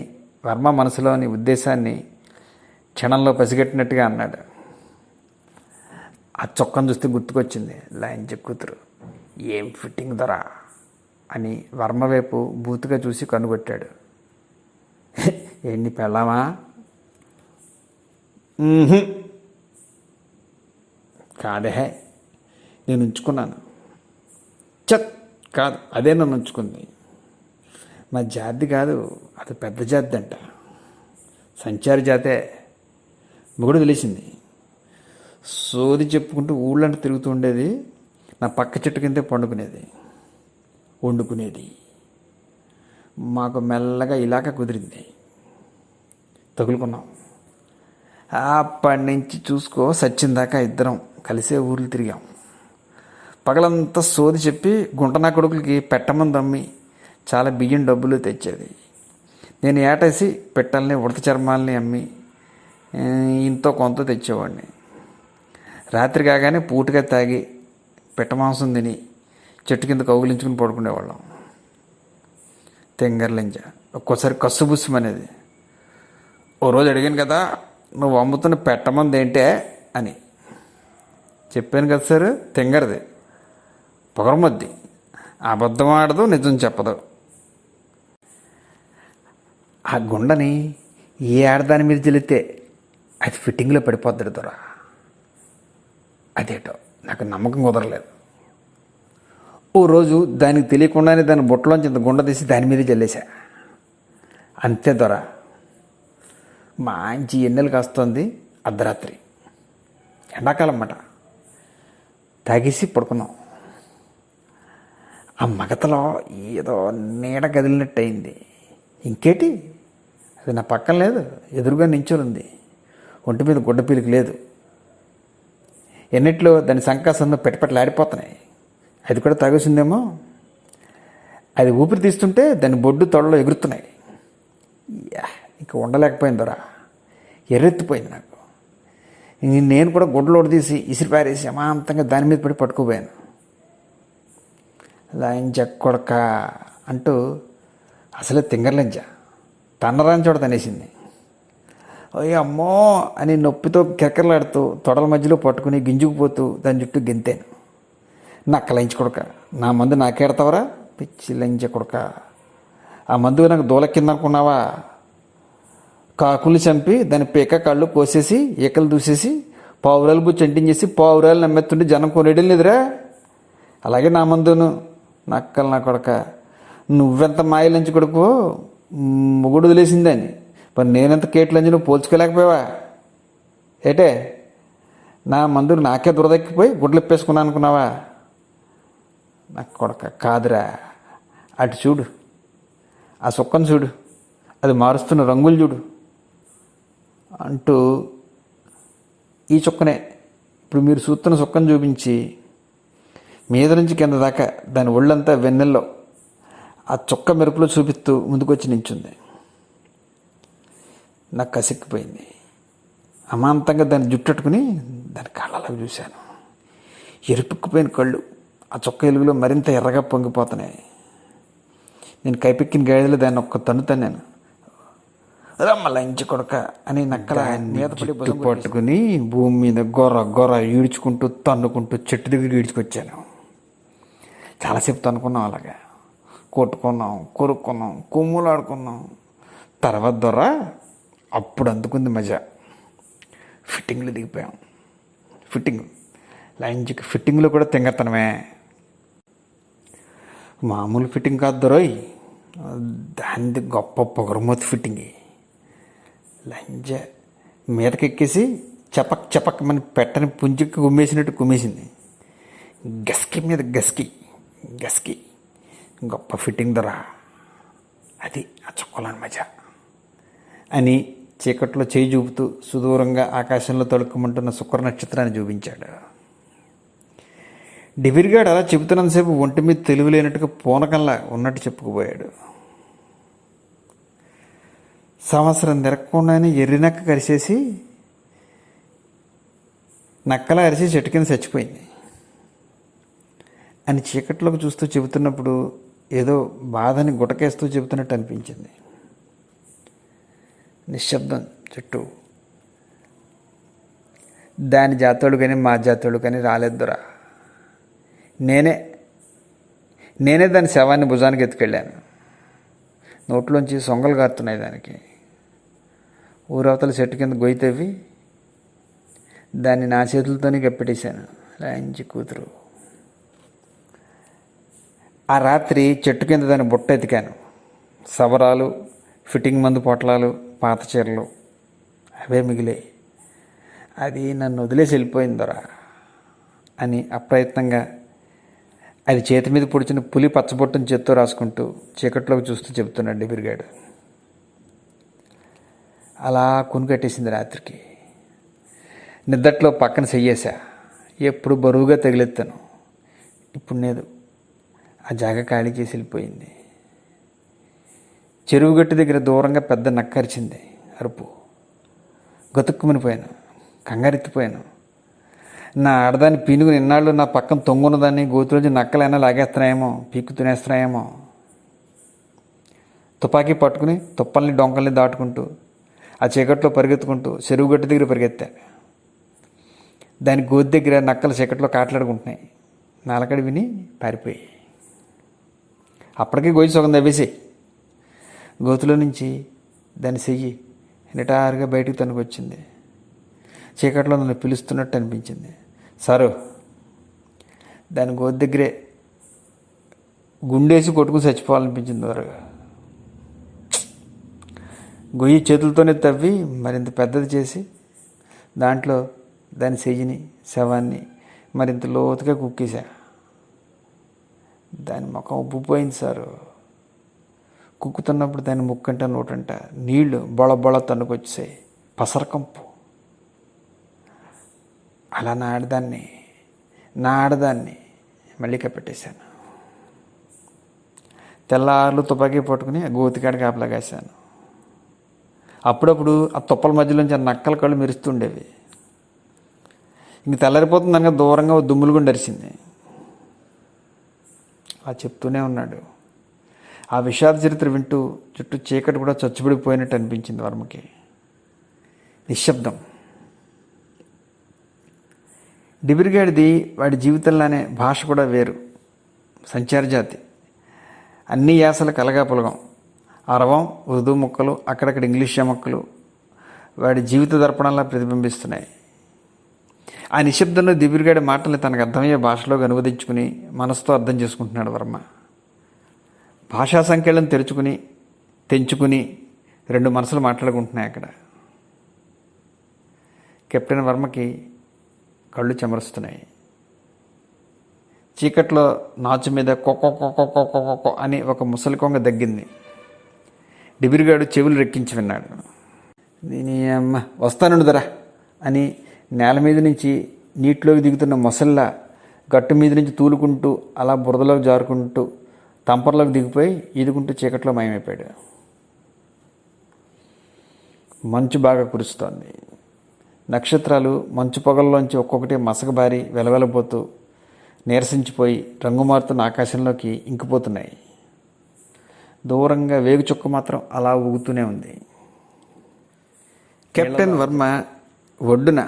వర్మ మనసులోని ఉద్దేశాన్ని క్షణంలో పసిగట్టినట్టుగా అన్నాడు. ఆ చొక్కను చూస్తే గుర్తుకొచ్చింది లాంచి కూతురు. ఏం ఫిట్టింగ్ దొరా అని వర్మ వైపు బూతుగా చూసి కనుగొట్టాడు. ఎన్ని పెళ్ళామా? కాదే, నేను ఉంచుకున్నాను. కాదు, అదే నన్ను ఉంచుకుంది. మా జాతి కాదు, అది పెద్ద జాతి అంట, సంచారి జాతే. మొగుడు తెలిసింది. సోది చెప్పుకుంటూ ఊళ్ళంట తిరుగుతూ ఉండేది. నా పక్క చెట్టు కిందే పండుకునేది, వండుకునేది. మాకు మెల్లగా ఇలాగ కుదిరింది, తగులుకున్నాం. అప్పటి నుంచి చూసుకో సచ్చిందాకా ఇద్దరం కలిసే ఊర్లు తిరిగాం. పగలంతా సోది చెప్పి గుంటనా కొడుకులకి పెట్టమని దమ్మి చాలా బియ్యం డబ్బులు తెచ్చేది. నేను ఏటేసి పెట్టల్ని ఉడత చర్మాలని అమ్మి ఇంతో కొంత తెచ్చేవాడిని. రాత్రి కాగానే పూటగా తాగి పెట్ట మాంసం తిని చెట్టు కింద కౌగిలించుకుని పడుకునేవాళ్ళం. తెంగర్లింజ. ఒక్కోసారి కస్సుబుస్సు అనేది. ఓ రోజు అడిగాను కదా, నువ్వు అమ్ముతున్న పెట్టమంది ఏంటే అని. చెప్పాను కదా సార్, తింగరది, పొగరమొద్ది, అబద్ధం ఆడదు, నిజం చెప్పదు. ఆ గుండని ఏ ఆడదాని మీద చెల్లితే అది ఫిట్టింగ్లో పడిపోద్ది దొర. అదేటో నాకు నమ్మకం కుదరలేదు. ఓ రోజు దానికి తెలియకుండానే దాని బుట్టలోంచి ఇంత గుండ తీసి దాని మీద చల్లేసా. అంతే దొర, మంచి ఎన్నెలు కాస్తుంది. అర్ధరాత్రి, ఎండాకాలం అన్నమాట. తాగేసి పడుకున్నాం. ఆ మగతలో ఏదో నీడ కదిలినట్టు అయింది. ఇంకేటి, అది నా పక్కన లేదు, ఎదురుగా నించొని ఉంది. ఒంటి మీద గుడ్డ పీలికి లేదు. ఎన్నిట్లో దాని సంకాసంలో పెట్టుపెట్టలాడిపోతున్నాయి. అది కూడా తాగేసిందేమో. అది ఊపిరి తీస్తుంటే దాని బొడ్డు తొడలో ఎగురుతున్నాయి. ఇంక ఉండలేకపోయిందరా, ఎర్రెత్తిపోయింది నాకు. నేను కూడా గుడ్డలోడు తీసి ఇసిరి పారేసి అమాంతంగా దాని మీద పడి పట్టుకోపోయాను. లంజ కొడక అంటూ అసలే తింగర్లంజ తన్నరాని చోట తనేసింది. అయ్యో అమ్మో అని నొప్పితో కిరకిరలాడుతూ తొడల మధ్యలో పట్టుకుని గింజుకుపోతూ దాని చుట్టూ గెంతాను. నక్క లంచ కొడక, నా మందు నాకేడతావరా పిచ్చి లంచ కొడక. ఆ మందు నాకు దూలకింద అనుకున్నావా? కాకులు చంపి దాని పీక కళ్ళు కోసేసి ఈకలు దూసేసి పావురాలు బుచ్చి అంటించేసి పావురాలు నమ్మెత్తుంటే జనం కొనేయడం లేదురా. అలాగే నా మందును నక్కలు నా కొడక. నువ్వెంత మాయ లంచి కొడుకు, మొగుడు వదిలేసిందని. మరి నేనెంత కేట్ లంచి నువ్వు పోల్చుకోలేకపోయావా ఏటే? నా మందులు నాకే దురదెక్కిపోయి గుడ్లు ఇప్పేసుకున్నా అనుకున్నావా? నాకు కొడక కాదురా. అటు చూడు, ఆ సుక్కను చూడు, అది మారుస్తున్న రంగులు చూడు అంటూ ఈ చుక్కనే ఇప్పుడు మీరు చూస్తున్న చుక్కను చూపించి మీద నుంచి కింద దాకా దాని ఒళ్ళంతా వెన్నెల్లో ఆ చుక్క మెరుపులో చూపిస్తూ ముందుకొచ్చి నించుంది. నాకు కసిక్కిపోయింది. అమాంతంగా దాన్ని జుట్టట్టుకుని దాని కళ్ళలోకి చూశాను. ఎరుపుక్కుపోయిన కళ్ళు ఆ చుక్క ఎలుగులో మరింత ఎర్రగా పొంగిపోతున్నాయి. నేను కైపెక్కిన గాడిలో దాన్ని ఒక్క తన్ను. రమ్మలంచి కొడక అని నక్కల మీద పడి పట్టుకుని భూమి మీద గొర్ర ఈడ్చుకుంటూ తన్నుకుంటూ చెట్టు దగ్గర ఈడ్చుకొచ్చాను. చాలాసేపు తన్నుకున్నాం, అలాగా కొట్టుకున్నాం, కొరుక్కున్నాం, కొమ్ములు ఆడుకున్నాం. తర్వాత దొర అప్పుడు అందుకుంది మజా. ఫిట్టింగ్లో దిగిపోయాం. లంచ్కి ఫిట్టింగ్లో కూడా తింగతనమే. మామూలు ఫిట్టింగ్ కాదు దొరోయ్, దానిది గొప్ప పొగరమూతి ఫిట్టింగ్. లంజ మీదకెక్కేసి చపక్ మన పెట్టని పుంజికి కుమ్మేసినట్టు కుమ్మేసింది. గస్కి మీద గస్కి గొప్ప ఫిట్టింగ్ దొర. అది ఆ చుక్కలని మజా అని చీకట్లో చేయి చూపుతూ సుదూరంగా ఆకాశంలో తొడుక్కుమంటున్న శుక్ర నక్షత్రాన్ని చూపించాడు. డిబిరిగాడు అలా చెబుతున్నంతసేపు ఒంటి మీద తెలివి లేనట్టుగా పూనకంలా ఉన్నట్టు చెప్పుకుపోయాడు. సంవత్సరం తిరగకుండానే ఎర్రినక్క కరిసేసి నక్కలా అరిసి చెట్టు కింద చచ్చిపోయింది అని చీకట్లోకి చూస్తూ చెబుతున్నప్పుడు ఏదో బాధని గుటకేస్తూ చెబుతున్నట్టు అనిపించింది. నిశ్శబ్దం చుట్టూ. దాని జాతోడు కానీ మా జాతోడు కానీ రాలేదురా. నేనే దాని శవాన్ని భుజానికి ఎత్తుకెళ్ళాను. నోట్లోంచి సొంగలు గారుతున్నాయి దానికి. ఊరవతల చెట్టు కింద గొయ్యి తవ్వి దాన్ని నా చేతులతోనే గప్పెట్టేశాను. లాంచి కూతురు. ఆ రాత్రి చెట్టు కింద దాన్ని బుట్ట ఎతికాను. సవరాలు, ఫిట్టింగ్ మందు పొట్లాలు, పాత చీరలు అవే మిగిలాయి. అది నన్ను వదిలేసి వెళ్ళిపోయిందరా అని అప్రయత్నంగా అది చేతి మీద పొడిచిన పులి పచ్చబొట్టును చేత్తో రాసుకుంటూ చీకట్లోకి చూస్తూ చెబుతున్నాడు డిబిరిగాడు. అలా కొనుకట్టేసింది రాత్రికి. నిద్దట్లో పక్కన చెయ్యేసా. ఎప్పుడు బరువుగా తగిలెత్తాను. ఇప్పుడు లేదు, ఆ జాగ ఖాళీ చేసి వెళ్ళిపోయింది. చెరువు గట్టు దగ్గర దూరంగా పెద్ద నక్క అరిచింది. అరుపు. గతుక్కుమనిపోయాను, కంగారెత్తిపోయాను. నా ఆడదాన్ని పీనుగుని ఇన్నాళ్ళు నా పక్కన తొంగున్నదాన్ని గోతులోంచి నక్కలైనా లాగేస్తున్నాయేమో, పీక్కు తినేస్తున్నాయేమో. తుపాకీ పట్టుకుని తుప్పల్ని డొంకల్ని దాటుకుంటూ ఆ చీకట్లో పరిగెత్తుకుంటూ చెరువు గట్టు దగ్గర పరిగెత్తా. దాని గోతి దగ్గర నక్కలు చీకట్లో కాట్లాడుకుంటున్నాయి. నాలకడి విని పారిపోయి అప్పటికే గోయి సగం దవ్వేసి గోతులో నుంచి దాని చెయ్యి నిటారుగా బయటికి తనుకొచ్చింది. చీకట్లో నన్ను పిలుస్తున్నట్టు అనిపించింది. సారు దాని గోతి దగ్గరే గుండేసి కొట్టుకుని చచ్చిపోవాలనిపించింది. త్వరగా గొయ్యి చేతులతోనే తవ్వి మరింత పెద్దది చేసి దాంట్లో దాని చెయ్యిని శవాన్ని మరింత లోతుగా కుక్కేసా. దాని ముఖం ఉబ్బిపోయింది సారు. కుక్కుతున్నప్పుడు దాని ముక్కంట నోటంట నీళ్లు బొళ బొళ తన్నుకొచ్చాయి. పసరకంపు. అలా నా ఆడదాన్ని మళ్ళీ కప్పెట్టేశాను. తెల్లార్లు తుపాకీ పట్టుకుని గోతికాడికి కాపలాగాశాను. అప్పుడప్పుడు ఆ తుప్పల మధ్యలోంచి ఆ నక్కల కళ్ళు మెరుస్తుండేవి. ఇంక తెల్లారిపోతుంది అనగా దూరంగా దుమ్ములు గుండి అరిచింది. ఆ చెప్తూనే ఉన్నాడు. ఆ విషాద చరిత్ర వింటూ చుట్టూ చీకటి కూడా చచ్చుబడిపోయినట్టు అనిపించింది వర్మకి. నిశ్శబ్దం. డిబిరిగాడిది వాడి జీవితంలోనే భాష కూడా వేరు. సంచారజాతి. అన్ని యాసలు కలగాపులగం. అరవం, ఉర్దూ ముక్కలు, అక్కడక్కడ ఇంగ్లీష్ ముక్కలు వాడి జీవిత దర్పణంలా ప్రతిబింబిస్తున్నాయి. ఆ నిశ్శబ్దంలో దిబిరిగాడి మాటల్ని తనకు అర్థమయ్యే భాషలోకి అనువదించుకుని మనసుతో అర్థం చేసుకుంటున్నాడు వర్మ. భాషా సంఖ్యలను తెంచుకుని రెండు మనసులు మాట్లాడుకుంటున్నాయి అక్కడ. కెప్టెన్ వర్మకి కళ్ళు చెమరుస్తున్నాయి. చీకట్లో నాచు మీద కొక్కో అని ఒక ముసలి కొంగ దగ్గింది. డిబిరిగాడు చెవులు రెక్కించి విన్నాడు. దీని అమ్మ వస్తానుండు ధర అని నేల మీద నుంచి నీటిలోకి దిగుతున్న మొసల్లా గట్టు మీద నుంచి తూలుకుంటూ అలా బురదలోకి జారుకుంటూ తంపర్లోకి దిగిపోయి ఈదుకుంటూ చీకట్లో మాయమైపోయాడు. మంచు బాగా కురుస్తోంది. నక్షత్రాలు మంచు పొగల్లోంచి ఒక్కొక్కటి మసకబారి వెలవెలబోతూ నీరసించిపోయి రంగు మారుతున్న ఆకాశంలోకి ఇంకిపోతున్నాయి. దూరంగా వేగు చుక్క మాత్రం అలా ఊగుతూనే ఉంది. కెప్టెన్ వర్మ ఒడ్డున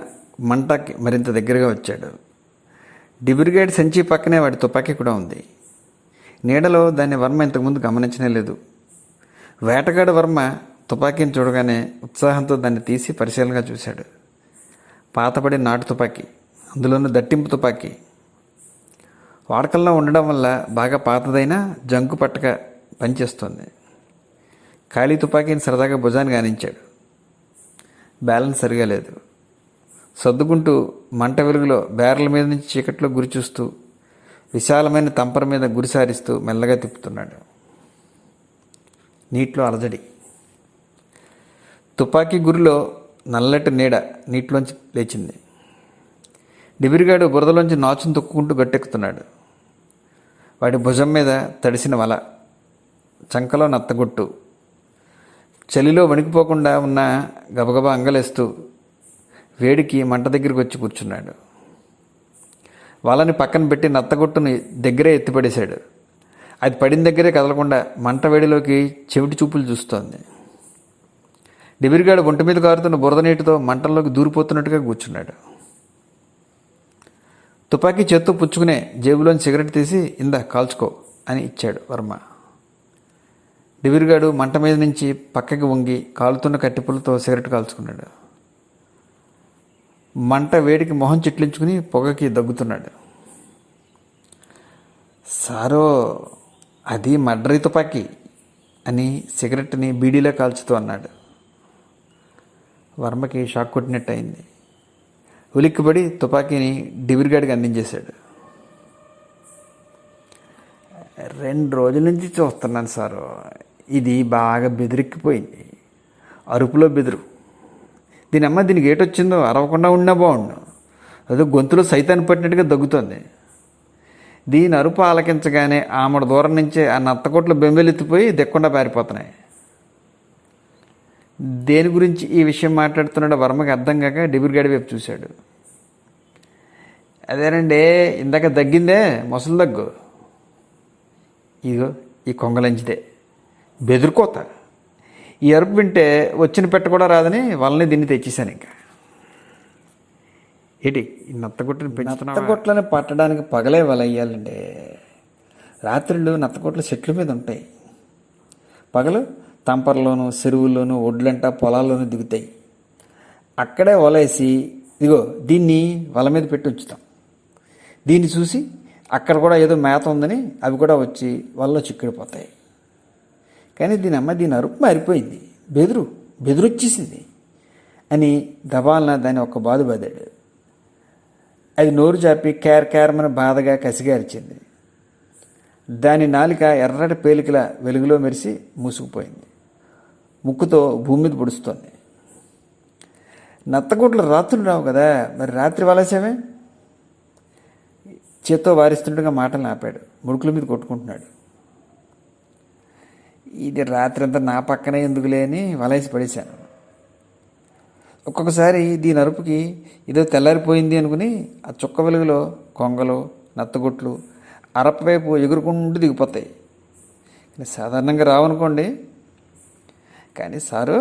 మంటకి మరింత దగ్గరగా వచ్చాడు. డిబిరిగేడ్ సంచి పక్కనే వాడి తుపాకీ కూడా ఉంది. నీడలో దాన్ని వర్మ ఇంతకుముందు గమనించనే లేదు. వేటగాడు వర్మ తుపాకీని చూడగానే ఉత్సాహంతో దాన్ని తీసి పరిశీలనగా చూశాడు. పాతబడి నాటు తుపాకీ, అందులోనూ దట్టింపు తుపాకీ. వాడకల్లో ఉండడం వల్ల బాగా పాతదైనా జంకు పట్టక పనిచేస్తోంది. ఖాళీ తుపాకీని సరదాగా భుజాన్ని గానించాడు. బ్యాలెన్స్ సరిగా లేదు. సర్దుకుంటూ మంట వెలుగులో బేరల మీద నుంచి చీకట్లో గురి చూస్తూ విశాలమైన తంపర మీద గురి సారిస్తూ మెల్లగా తిప్పుతున్నాడు. నీటిలో అలజడి. తుపాకీ గురిలో నల్లటి నీడ నీటిలోంచి లేచింది. డిబిరిగాడు బురదలోంచి నాచును తొక్కుకుంటూ గట్టెక్కుతున్నాడు. వాడి భుజం మీద తడిసిన వల, చంకలో నత్తగొట్టు. చలిలో వణికిపోకుండా ఉన్న గబగబా అంగలేస్తూ వేడికి మంట దగ్గరికి వచ్చి కూర్చున్నాడు. వలని పక్కన పెట్టి నత్తగొట్టుని దగ్గరే ఎత్తిపడేశాడు. అది పడిన దగ్గరే కదలకుండా మంట వేడిలోకి చెవిటి చూపులు చూస్తోంది. డిబిరిగాడు ఒంటి మీద కారుతున్న బురద నీటితో మంటల్లోకి దూరిపోతున్నట్టుగా కూర్చున్నాడు. తుపాకీ చేత్తో పుచ్చుకునే జేబులోని సిగరెట్ తీసి ఇందా కాల్చుకో అని ఇచ్చాడు వర్మ. డిబిరిగాడు మంట మీద నుంచి పక్కకి వంగి కాలుతున్న కట్టిపులతో సిగరెట్ కాల్చుకున్నాడు. మంట వేడికి మొహం చిట్లించుకుని పొగకి దగ్గుతున్నాడు. సారో అది మడ్రై తుపాకీ అని సిగరెట్ని బీడీలో కాల్చుతూ అన్నాడు. వర్మకి షాక్ కొట్టినట్టు అయింది. ఉలిక్కిపడి తుపాకీని డిబిరిగాడికి అందించేశాడు. 2 రోజుల నుంచి చూస్తున్నాను సారు, ఇది బాగా బెదిరెక్కిపోయింది. అరుపులో బెదురు. దీనికి ఏటొచ్చిందో అరవకుండా ఉన్నా బాగుండు. అదో గొంతులో సైతాన్ని పట్టినట్టుగా దగ్గుతోంది. దీని అరుపు ఆలకించగానే ఆమెడ దూరం నుంచే ఆ నత్తకొట్లు బెంబెలెత్తిపోయి దిక్కుండా పారిపోతున్నాయి. దేని గురించి ఈ విషయం మాట్లాడుతున్నాడో వర్మకి అర్థం కాక డిబిరిగాడి వైపు చూశాడు. అదేనండి ఇందాక దగ్గిందే ముసలి దగ్గు. ఇగో ఈ కొంగలంచిదే. బెదిరికోత. ఈ అరుపు వింటే వచ్చిన పెట్ట కూడా రాదని వాళ్ళని దీన్ని తెచ్చేసాను. ఇంకా ఏంటి ఈ నత్తగుట్టని పెంచుతున్నా? నత్తగుట్లని పట్టడానికి పగలే వల వేయాలండి. రాత్రులు నత్తగుట్ల చెట్ల మీద ఉంటాయి. పగలు తంపర్లోను, చెరువుల్లోనూ, ఒడ్లంట పొలాల్లోనూ దిగుతాయి. అక్కడే వలేసి ఇదిగో దీన్ని వల మీద పెట్టి ఉంచుతాం. దీన్ని చూసి అక్కడ కూడా ఏదో మేత ఉందని అవి కూడా వచ్చి వలలో చిక్కుడిపోతాయి. కానీ దీని అరుపు మారిపోయింది. బెదురొచ్చేసింది అని దబాలన దాన్ని ఒక్క బాధ బాదాడు. అది నోరు చాపి కేరమని బాధగా కసిగా అరిచింది. దాని నాలిక ఎర్రటి పేలికల వెలుగులో మెరిసి మూసుకుపోయింది. ముక్కుతో భూమి మీద పొడుస్తోంది. నత్తగుట్లు రాత్రులు రావు కదా, మరి రాత్రి వలసేమే? చేత్తో వారిస్తుండగా మాటలు ఆపాడు. ముడుకుల మీద కొట్టుకుంటున్నాడు. ఇది రాత్రి అంతా నా పక్కనే ఎందుకులే అని వలేసి పడేశాను. ఒక్కొక్కసారి దీని అరుపుకి ఏదో తెల్లారిపోయింది అనుకుని ఆ చుక్క వెలుగులో కొంగలు, నత్తగుట్లు అరపు వైపు ఎగురుకుంటూ దిగిపోతాయి. సాధారణంగా రావనుకోండి. కానీ సారు,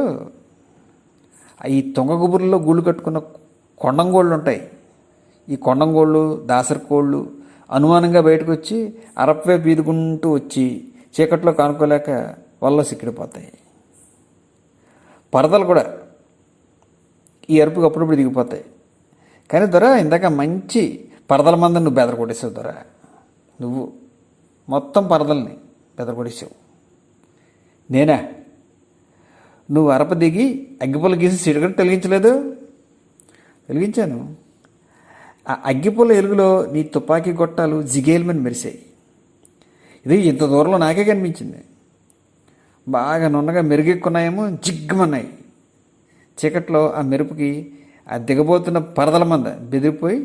ఈ తొంగ గుబుర్లలో గూళ్ళు కట్టుకున్న కొండంగోళ్ళు ఉంటాయి. ఈ కొండంగోళ్ళు, దాసరికోళ్ళు అనుమానంగా బయటకు వచ్చి అరపు వైపు ఈదుకుంటూ వచ్చి చీకట్లో కానుకోలేక వల్ల సిక్కిడిపోతాయి. పరదలు కూడా ఈ అరుపుకి అప్పుడప్పుడు దిగిపోతాయి. కానీ దొర, ఇందాక మంచి పరదల మందని నువ్వు బెదర కొట్టేసావు దొర. నువ్వు మొత్తం పరదల్ని బెదర కొట్టేసావు. నేనా? నువ్వు అరప దిగి అగ్గిపుల్ల గీసి సిడగట్టు వెలిగించలేదు? వెలిగించాను. ఆ అగ్గిపుల్ల ఎలుగులో నీ తుపాకీ గొట్టాలు జిగేల్మని మెరిసాయి. ఇది ఇంత దూరంలో నాకే కనిపించింది. బాగా నున్నగా మెరుగెక్కున్నాయేమో, జిగ్గమన్నాయి. చీకట్లో ఆ మెరుపుకి ఆ దిగబోతున్న పరదల మంద బెదిరిపోయి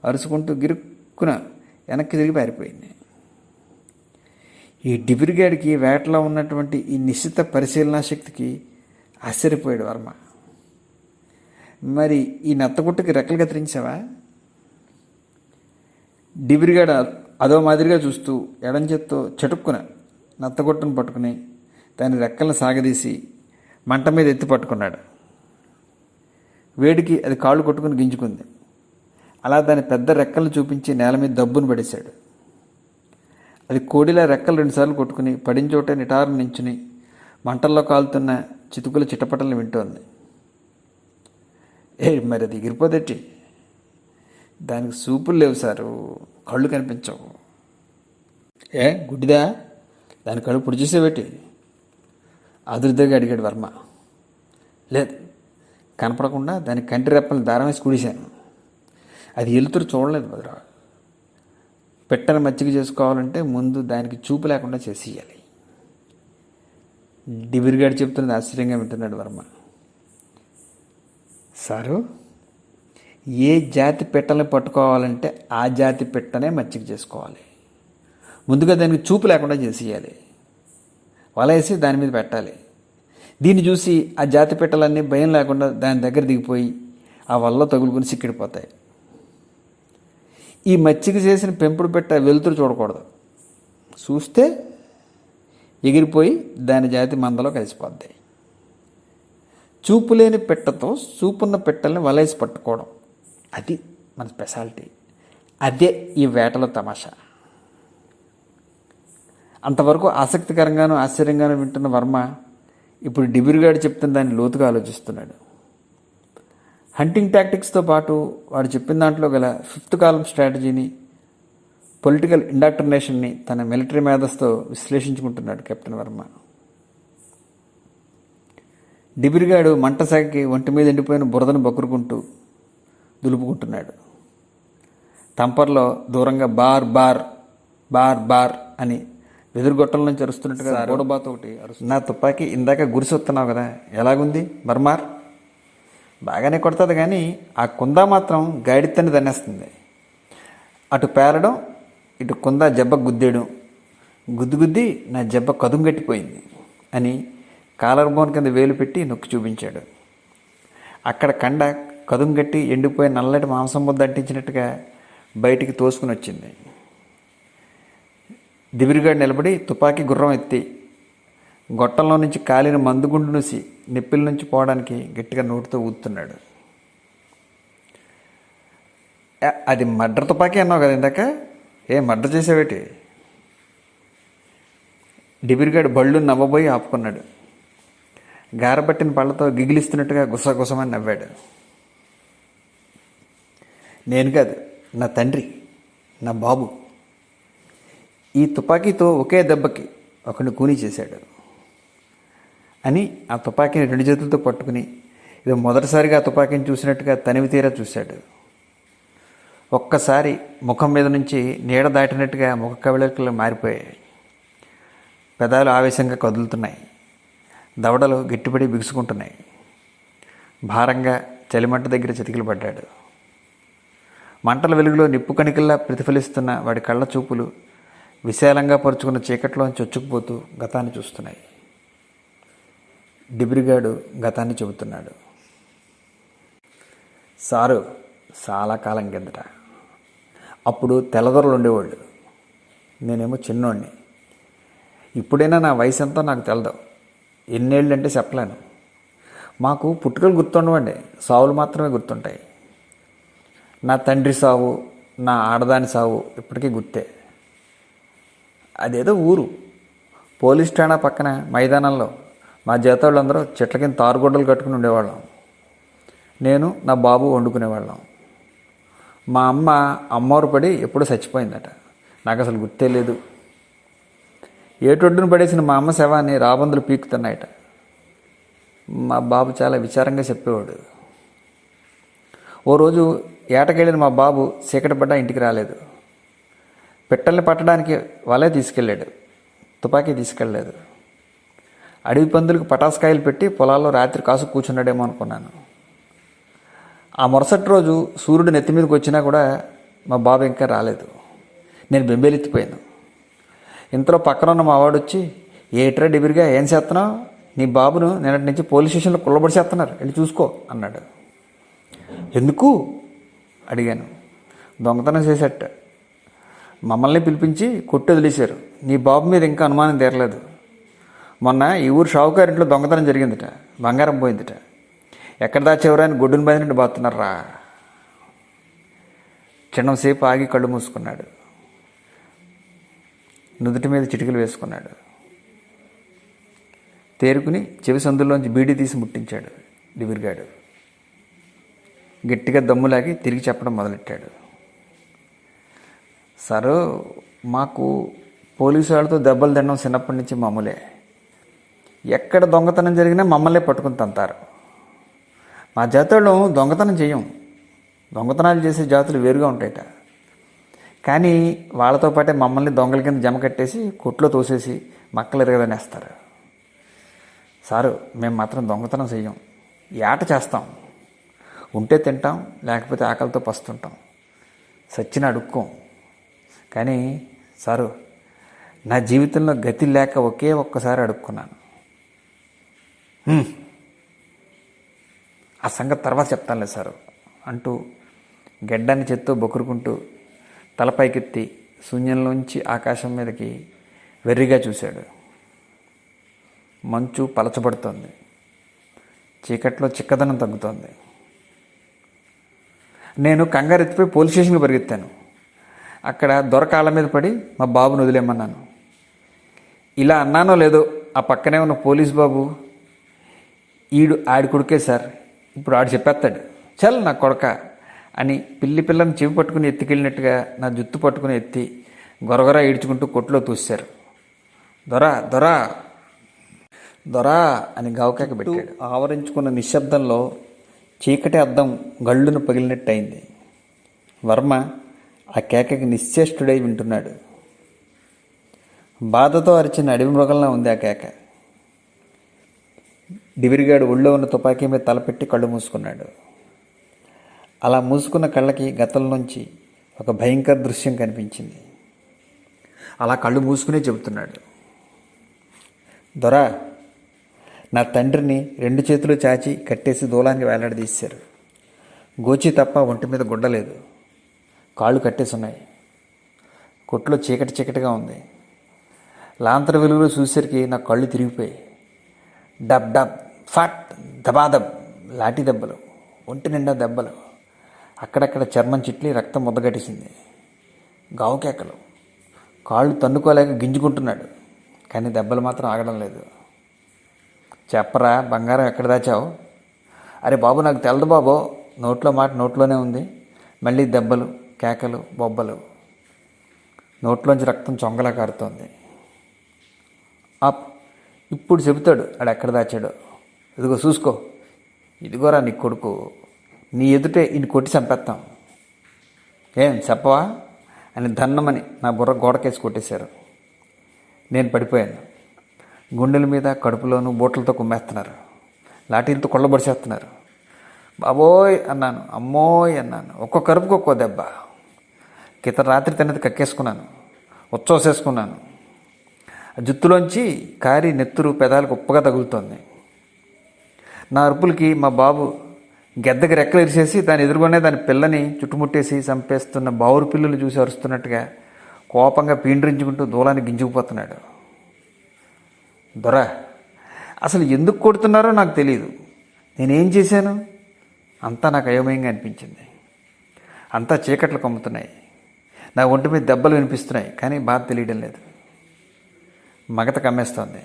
అరుచుకుంటూ గిరుక్కున వెనక్కి తిరిగి పారిపోయింది. ఈ డిబిరిగాడికి వేటలో ఉన్నటువంటి ఈ నిశ్చిత పరిశీలనా శక్తికి ఆశ్చర్యపోయాడు వర్మ. మరి ఈ నత్తగుట్టకి రెక్కలు కత్తిరించావా? డిబిరిగాడ అదో మాదిరిగా చూస్తూ ఎడం చేత్తో చటుక్కున నత్తగుట్టను పట్టుకుని దాని రెక్కలను సాగదీసి మంట మీద ఎత్తి పట్టుకున్నాడు. వేడికి అది కాళ్ళు కొట్టుకుని గింజుకుంది. అలా దాని పెద్ద రెక్కలను చూపించి నేల మీద దబ్బును పడేశాడు. అది కోడిలా రెక్కలు 2 సార్లు కొట్టుకుని పడిన చోటే నిటారు నించుని మంటల్లో కాలుతున్న చితుకుల చిటపటలను వింటోంది. మరి అది ఎగిరిపోదట్టి? దానికి సూపులు లేవు సారు, కళ్ళు కనిపించవు. గుడ్డిదా? దాని కళ్ళు పొడి చేసేవేటి? అదురుదగా అడిగాడు వర్మ. లేదు, కనపడకుండా దాని కంటి రెప్పలను దారం వేసి కుడిశాను. అది ఎలుతురు చూడలేదు బదురా. పెట్టని మచ్చిక చేసుకోవాలంటే ముందు దానికి చూపు లేకుండా చేసేయాలి. డిబిరిగాడు చెప్తున్నది ఆశ్చర్యంగా వింటున్నాడు వర్మ. సారు, ఏ జాతి పెట్టల్ని పట్టుకోవాలంటే ఆ జాతి పెట్టనే మచ్చిక చేసుకోవాలి. ముందుగా దానికి చూపు లేకుండా చేసేయాలి. వలేసి దాని మీద పెట్టాలి. దీన్ని చూసి ఆ జాతి పెట్టలన్నీ భయం లేకుండా దాని దగ్గర దిగిపోయి ఆ వల్ల తగులుకుని సిక్కిడిపోతాయి. ఈ మచ్చిక చేసిన పెంపుడు పెట్ట వెలుతురు చూడకూడదు. చూస్తే ఎగిరిపోయి దాని జాతి మందలో కలిసిపోద్ది. చూపు లేని పెట్టతో చూపున్న పెట్టల్ని వలేసి పట్టుకోవడం, అది మన స్పెషాలిటీ. అదే ఈ వేటలో తమాషా. అంతవరకు ఆసక్తికరంగానూ ఆశ్చర్యంగానూ వింటున్న వర్మ ఇప్పుడు డిబిరిగాడు చెప్తున్న దాన్ని లోతుగా ఆలోచిస్తున్నాడు. హంటింగ్ టాక్టిక్స్తో పాటు వాడు చెప్పిన దాంట్లో గల 5th కాలం స్ట్రాటజీని, పొలిటికల్ ఇండాక్ట్రినేషన్ని తన మిలిటరీ మేధస్తో విశ్లేషించుకుంటున్నాడు కెప్టెన్ వర్మ. డిబిరిగాడు మంటసాగి ఒంటి మీద ఎండిపోయిన బురదను బకురుకుంటూ దులుపుకుంటున్నాడు. తంపర్లో దూరంగా బార్ బార్ బార్ బార్ అని వెదురుగొట్టల నుంచి అరుస్తున్నట్టుగా గోడబాత ఒకటి అరుస్తుంది. నా తుపాకీ ఇందాక గురిసొస్తున్నావు కదా, ఎలాగుంది బర్మార్? బాగానే కొడుతుంది, కానీ ఆ కుందా మాత్రం గాడితని దన్నేస్తుంది. అటు పేరడం, ఇటు కుందా జబ్బ గుద్దేయడం, గుద్ది నా జబ్బ కదుంగట్టిపోయింది అని కాలర్ బోన్ కింద వేలు పెట్టి నొక్కి చూపించాడు. అక్కడ కండ కదుంగట్టి ఎండిపోయి నల్లటి మాంసం ముద్ద అంటించినట్టుగా బయటికి తోసుకుని వచ్చింది. దిబిరిగాడు నిలబడి తుపాకీ గుర్రం ఎత్తి గొట్టంలో నుంచి కాలిన మందుగుండు నుసి నిప్పిల నుంచి పోవడానికి గట్టిగా నోటితో ఊదుతున్నాడు. అది మర్డర్ తుపాకీ అన్నావు కదా ఇందాక, మర్డర్ చేసేవేటి? డిబిరిగాడు బళ్ళు నవ్వబోయి ఆపుకున్నాడు. గారబట్టిన పళ్ళతో గిగిలిస్తున్నట్టుగా గుసగుసమని నవ్వాడు. నేను కాదు, నా తండ్రి, నా బాబు ఈ తుపాకీతో ఒకే దెబ్బకి ఒకరిని కూనీ చేశాడు అని ఆ తుపాకీని 2 చేతులతో పట్టుకుని ఇది మొదటిసారిగా ఆ తుపాకీని చూసినట్టుగా తనివి తీరా చూశాడు. ఒక్కసారి ముఖం మీద నుంచి నీడ దాటినట్టుగా ముఖ కవళికలు మారిపోయాయి. పెదాలు ఆవేశంగా కదులుతున్నాయి. దవడలు గట్టిపడి బిగుసుకుంటున్నాయి. భారంగా చలిమంట దగ్గర చితికిలు పడ్డాడు. మంటల వెలుగులో నిప్పు కణికల్లా ప్రతిఫలిస్తున్న వాడి కళ్ళ చూపులు విశాలంగా పరుచుకున్న చీకట్లోంచి చొచ్చుకుపోతూ గతాన్ని చూస్తున్నాయి. డిబిరిగాడు గతాన్ని చెబుతున్నాడు. సారు, చాలా కాలం కిందట అప్పుడు తెల్లదొరలు ఉండేవాళ్ళు. నేనేమో చిన్నోడిని. ఇప్పుడైనా నా వయసు ఎంతో నాకు తెలదు. ఎన్నేళ్ళు అంటే చెప్పలేను. మాకు పుట్టుకలు గుర్తుండవండి, సావులు మాత్రమే గుర్తుంటాయి. నా తండ్రి సావు, నా ఆడదాని సావు ఇప్పటికీ గుర్తే. అదేదో ఊరు, పోలీస్ ఠాణా పక్కన మైదానంలో మా జీతాళ్ళందరూ చెట్ల కింద తారుగుడ్డలు కట్టుకుని ఉండేవాళ్ళం. నేను నా బాబు వండుకునేవాళ్ళం. మా అమ్మ అమ్మవారు పడి ఎప్పుడూ చచ్చిపోయిందట. నాకు అసలు గుర్తే లేదు. ఏటొడ్డును పడేసిన మా అమ్మ శవాన్ని రాబందులు పీకుతున్నాయట. మా బాబు చాలా విచారంగా చెప్పేవాడు. ఓ రోజు ఏటకెళ్ళిన మా బాబు చీకటి పడ్డా ఇంటికి రాలేదు. పిట్టల్ని పట్టడానికి వలే తీసుకెళ్ళాడు, తుపాకీ తీసుకెళ్ళలేదు. అడవి పందులకు పటాసుకాయలు పెట్టి పొలాల్లో రాత్రి కాసు కూర్చున్నాడేమో అనుకున్నాను. ఆ మరుసటి రోజు సూర్యుడు నెత్తి మీదకి వచ్చినా కూడా మా బాబు ఇంకా రాలేదు. నేను బెంబేలెత్తిపోయాను. ఇంతలో పక్కన ఉన్న మా వాడు వచ్చి, ఏట్రా డిబిరిగా ఏం చేస్తున్నావు? నీ బాబును నిన్నటి నుంచి పోలీస్ స్టేషన్లో కుళ్ళబడి చేస్తున్నారు, వెళ్ళి చూసుకో అన్నాడు. ఎందుకు అడిగాను. దొంగతనం చేసేట, మమ్మల్ని పిలిపించి కొట్టి వదిలేశారు. నీ బాబు మీద ఇంకా అనుమానం తీరలేదు. మొన్న ఈ ఊరు షావుకారింట్లో దొంగతనం జరిగిందిట, బంగారం పోయిందిట. ఎక్కడ దాచేవరా అని గొడ్డును బదిలిండి బాతున్నారా. క్షణంసేపు ఆగి కళ్ళు మూసుకున్నాడు. నుదుటి మీద చిటికలు వేసుకున్నాడు. తేరుకుని చెవి సందుల్లోంచి బీడీ తీసి ముట్టించాడు డిబిరిగాడు. గట్టిగా దమ్ములాగి తిరిగి చెప్పడం మొదలెట్టాడు. సరే, మాకు పోలీసు వాళ్ళతో దెబ్బలు తినడం చిన్నప్పటి నుంచి మామూలే. ఎక్కడ దొంగతనం జరిగినా మమ్మల్నే పట్టుకుని తంతారు. మా జాతరలో దొంగతనం చేయం. దొంగతనాలు చేసే జాతులు వేరుగా ఉంటాయట. కానీ వాళ్ళతో పాటే మమ్మల్ని దొంగల కింద జమ కట్టేసి కొట్లో తోసేసి మక్కలు ఎరగదనేస్తారు. సారు, మేము మాత్రం దొంగతనం చెయ్యం. ఏట చేస్తాం. ఉంటే తింటాం, లేకపోతే ఆకలితో పస్తుంటాం. సచ్చిన అడుక్కోం. కానీ సారు, నా జీవితంలో గతి లేక ఒకే ఒక్కసారి అడుక్కున్నాను. ఆ సంగతి తర్వాత చెప్తానులే సారు అంటూ గెడ్డాన్ని చేత్తో బొకురుకుంటూ తలపైకెత్తి శూన్యంలోంచి ఆకాశం మీదకి వెర్రిగా చూశాడు. మంచు పలచబడుతోంది. చీకట్లో చిక్కదనం తగ్గుతోంది. నేను కంగారెత్తిపోయి పోలీస్ స్టేషన్కి పరిగెత్తాను. అక్కడ దొరకాళ్ళ మీద పడి మా బాబును వదిలేమన్నాను. ఇలా అన్నానో లేదో ఆ పక్కనే ఉన్న పోలీస్ బాబు, ఆడి కొడుకే సార్, ఇప్పుడు ఆడు చెప్పేస్తాడు, చల్ నా కొడక అని పిల్లని చెవి పట్టుకుని ఎత్తుకెళ్ళినట్టుగా నా జుత్తు పట్టుకుని ఎత్తి గొరగొర ఈడ్చుకుంటూ కొట్లో తూశారు. దొరా దొరా దొరా అని గావకేక పెట్టాడు. ఆవరించుకున్న నిశ్శబ్దంలో చీకటి అద్దం గళ్ళును పగిలినట్టయింది. వర్మ ఆ కేకకి నిశ్చేష్టుడై వింటున్నాడు. బాధతో అరిచిన అడవి మృగంలా ఉంది ఆ కేక. డిబిరిగాడు ఒళ్ళో ఉన్న తుపాకీ మీద తలపెట్టి కళ్ళు మూసుకున్నాడు. అలా మూసుకున్న కళ్ళకి గతంలోంచి ఒక భయంకర దృశ్యం కనిపించింది. అలా కళ్ళు మూసుకునే చెబుతున్నాడు. దొరా, నా తండ్రిని 2 చేతులు చాచి కట్టేసి దూలానికి వేలాడదీశారు. గోచి తప్ప ఒంటి మీద గుడ్డలేదు. కాళ్ళు కట్టేసి ఉన్నాయి. కొట్లో చీకటిగా ఉంది. లాంతర వెలుగులో చూసేసరికి నా కళ్ళు తిరిగిపోయాయి. డబ్ డబ్ ఫట్ దబాదబ్ లాఠీ దెబ్బలు, ఒంటి నిండా దెబ్బలు, అక్కడక్కడ చర్మం చిట్లి రక్తం ముద్దగట్టేసింది. గావు కేకలు, కాళ్ళు తన్నుకోలేక గింజుకుంటున్నాడు. కానీ దెబ్బలు మాత్రం ఆగడం లేదు. చెప్పరా బంగారం ఎక్కడ దాచావు? అరే బాబు నాకు తెలదు బాబో. నోట్లో మాట నోట్లోనే ఉంది. మళ్ళీ దెబ్బలు, కేకలు, బొబ్బలు. నోట్లోంచి రక్తం చొంగలా కారుతోంది. ఇప్పుడు చెబుతాడు ఆడు ఎక్కడ దాచాడో. ఇదిగో చూసుకో, ఇదిగోరా నీ కొడుకు, నీ ఎదుటే ఇన్ని కొట్టి చంపేస్తాం. ఏం చెప్పవా అని దన్నమని నా బుర్ర గోడకేసి కొట్టేశారు. నేను పడిపోయాను. గుండెల మీద కడుపులోనూ బూట్లతో కుమ్మేస్తున్నారు. లాఠీలతో కొల్లబడిసేస్తున్నారు. బాబోయ్ అన్నాను, అమ్మోయ్ అన్నాను. ఒక్కో కరుపుకి ఒక్కో దెబ్బ. కింద రాత్రి తిన్నది కక్కేసుకున్నాను, ఉచ్చోసేసుకున్నాను. ఆ జుత్తులోంచి కారి నెత్తురు పెదాలకు ఉప్పగా తగులుతోంది. నా అరుపులకి మా బాబు గెద్దకి రెక్కలు ఇరిసేసి దాని ఎదురుగానే దాని పిల్లని చుట్టుముట్టేసి చంపేస్తున్న బావురు పిల్లులు చూసి అరుస్తున్నట్టుగా కోపంగా పీండ్రించుకుంటూ దూలాన్ని గింజుకుపోతున్నాడు. దొర అసలు ఎందుకు కొడుతున్నారో నాకు తెలియదు. నేనేం చేశాను? అంతా నాకు అయోమయంగా అనిపించింది. అంతా చీకట్లు కమ్ముతున్నాయి. నా ఒంటి మీద దెబ్బలు వినిపిస్తున్నాయి, కానీ బాధ తెలియడం లేదు. మగత కమ్మేస్తోంది.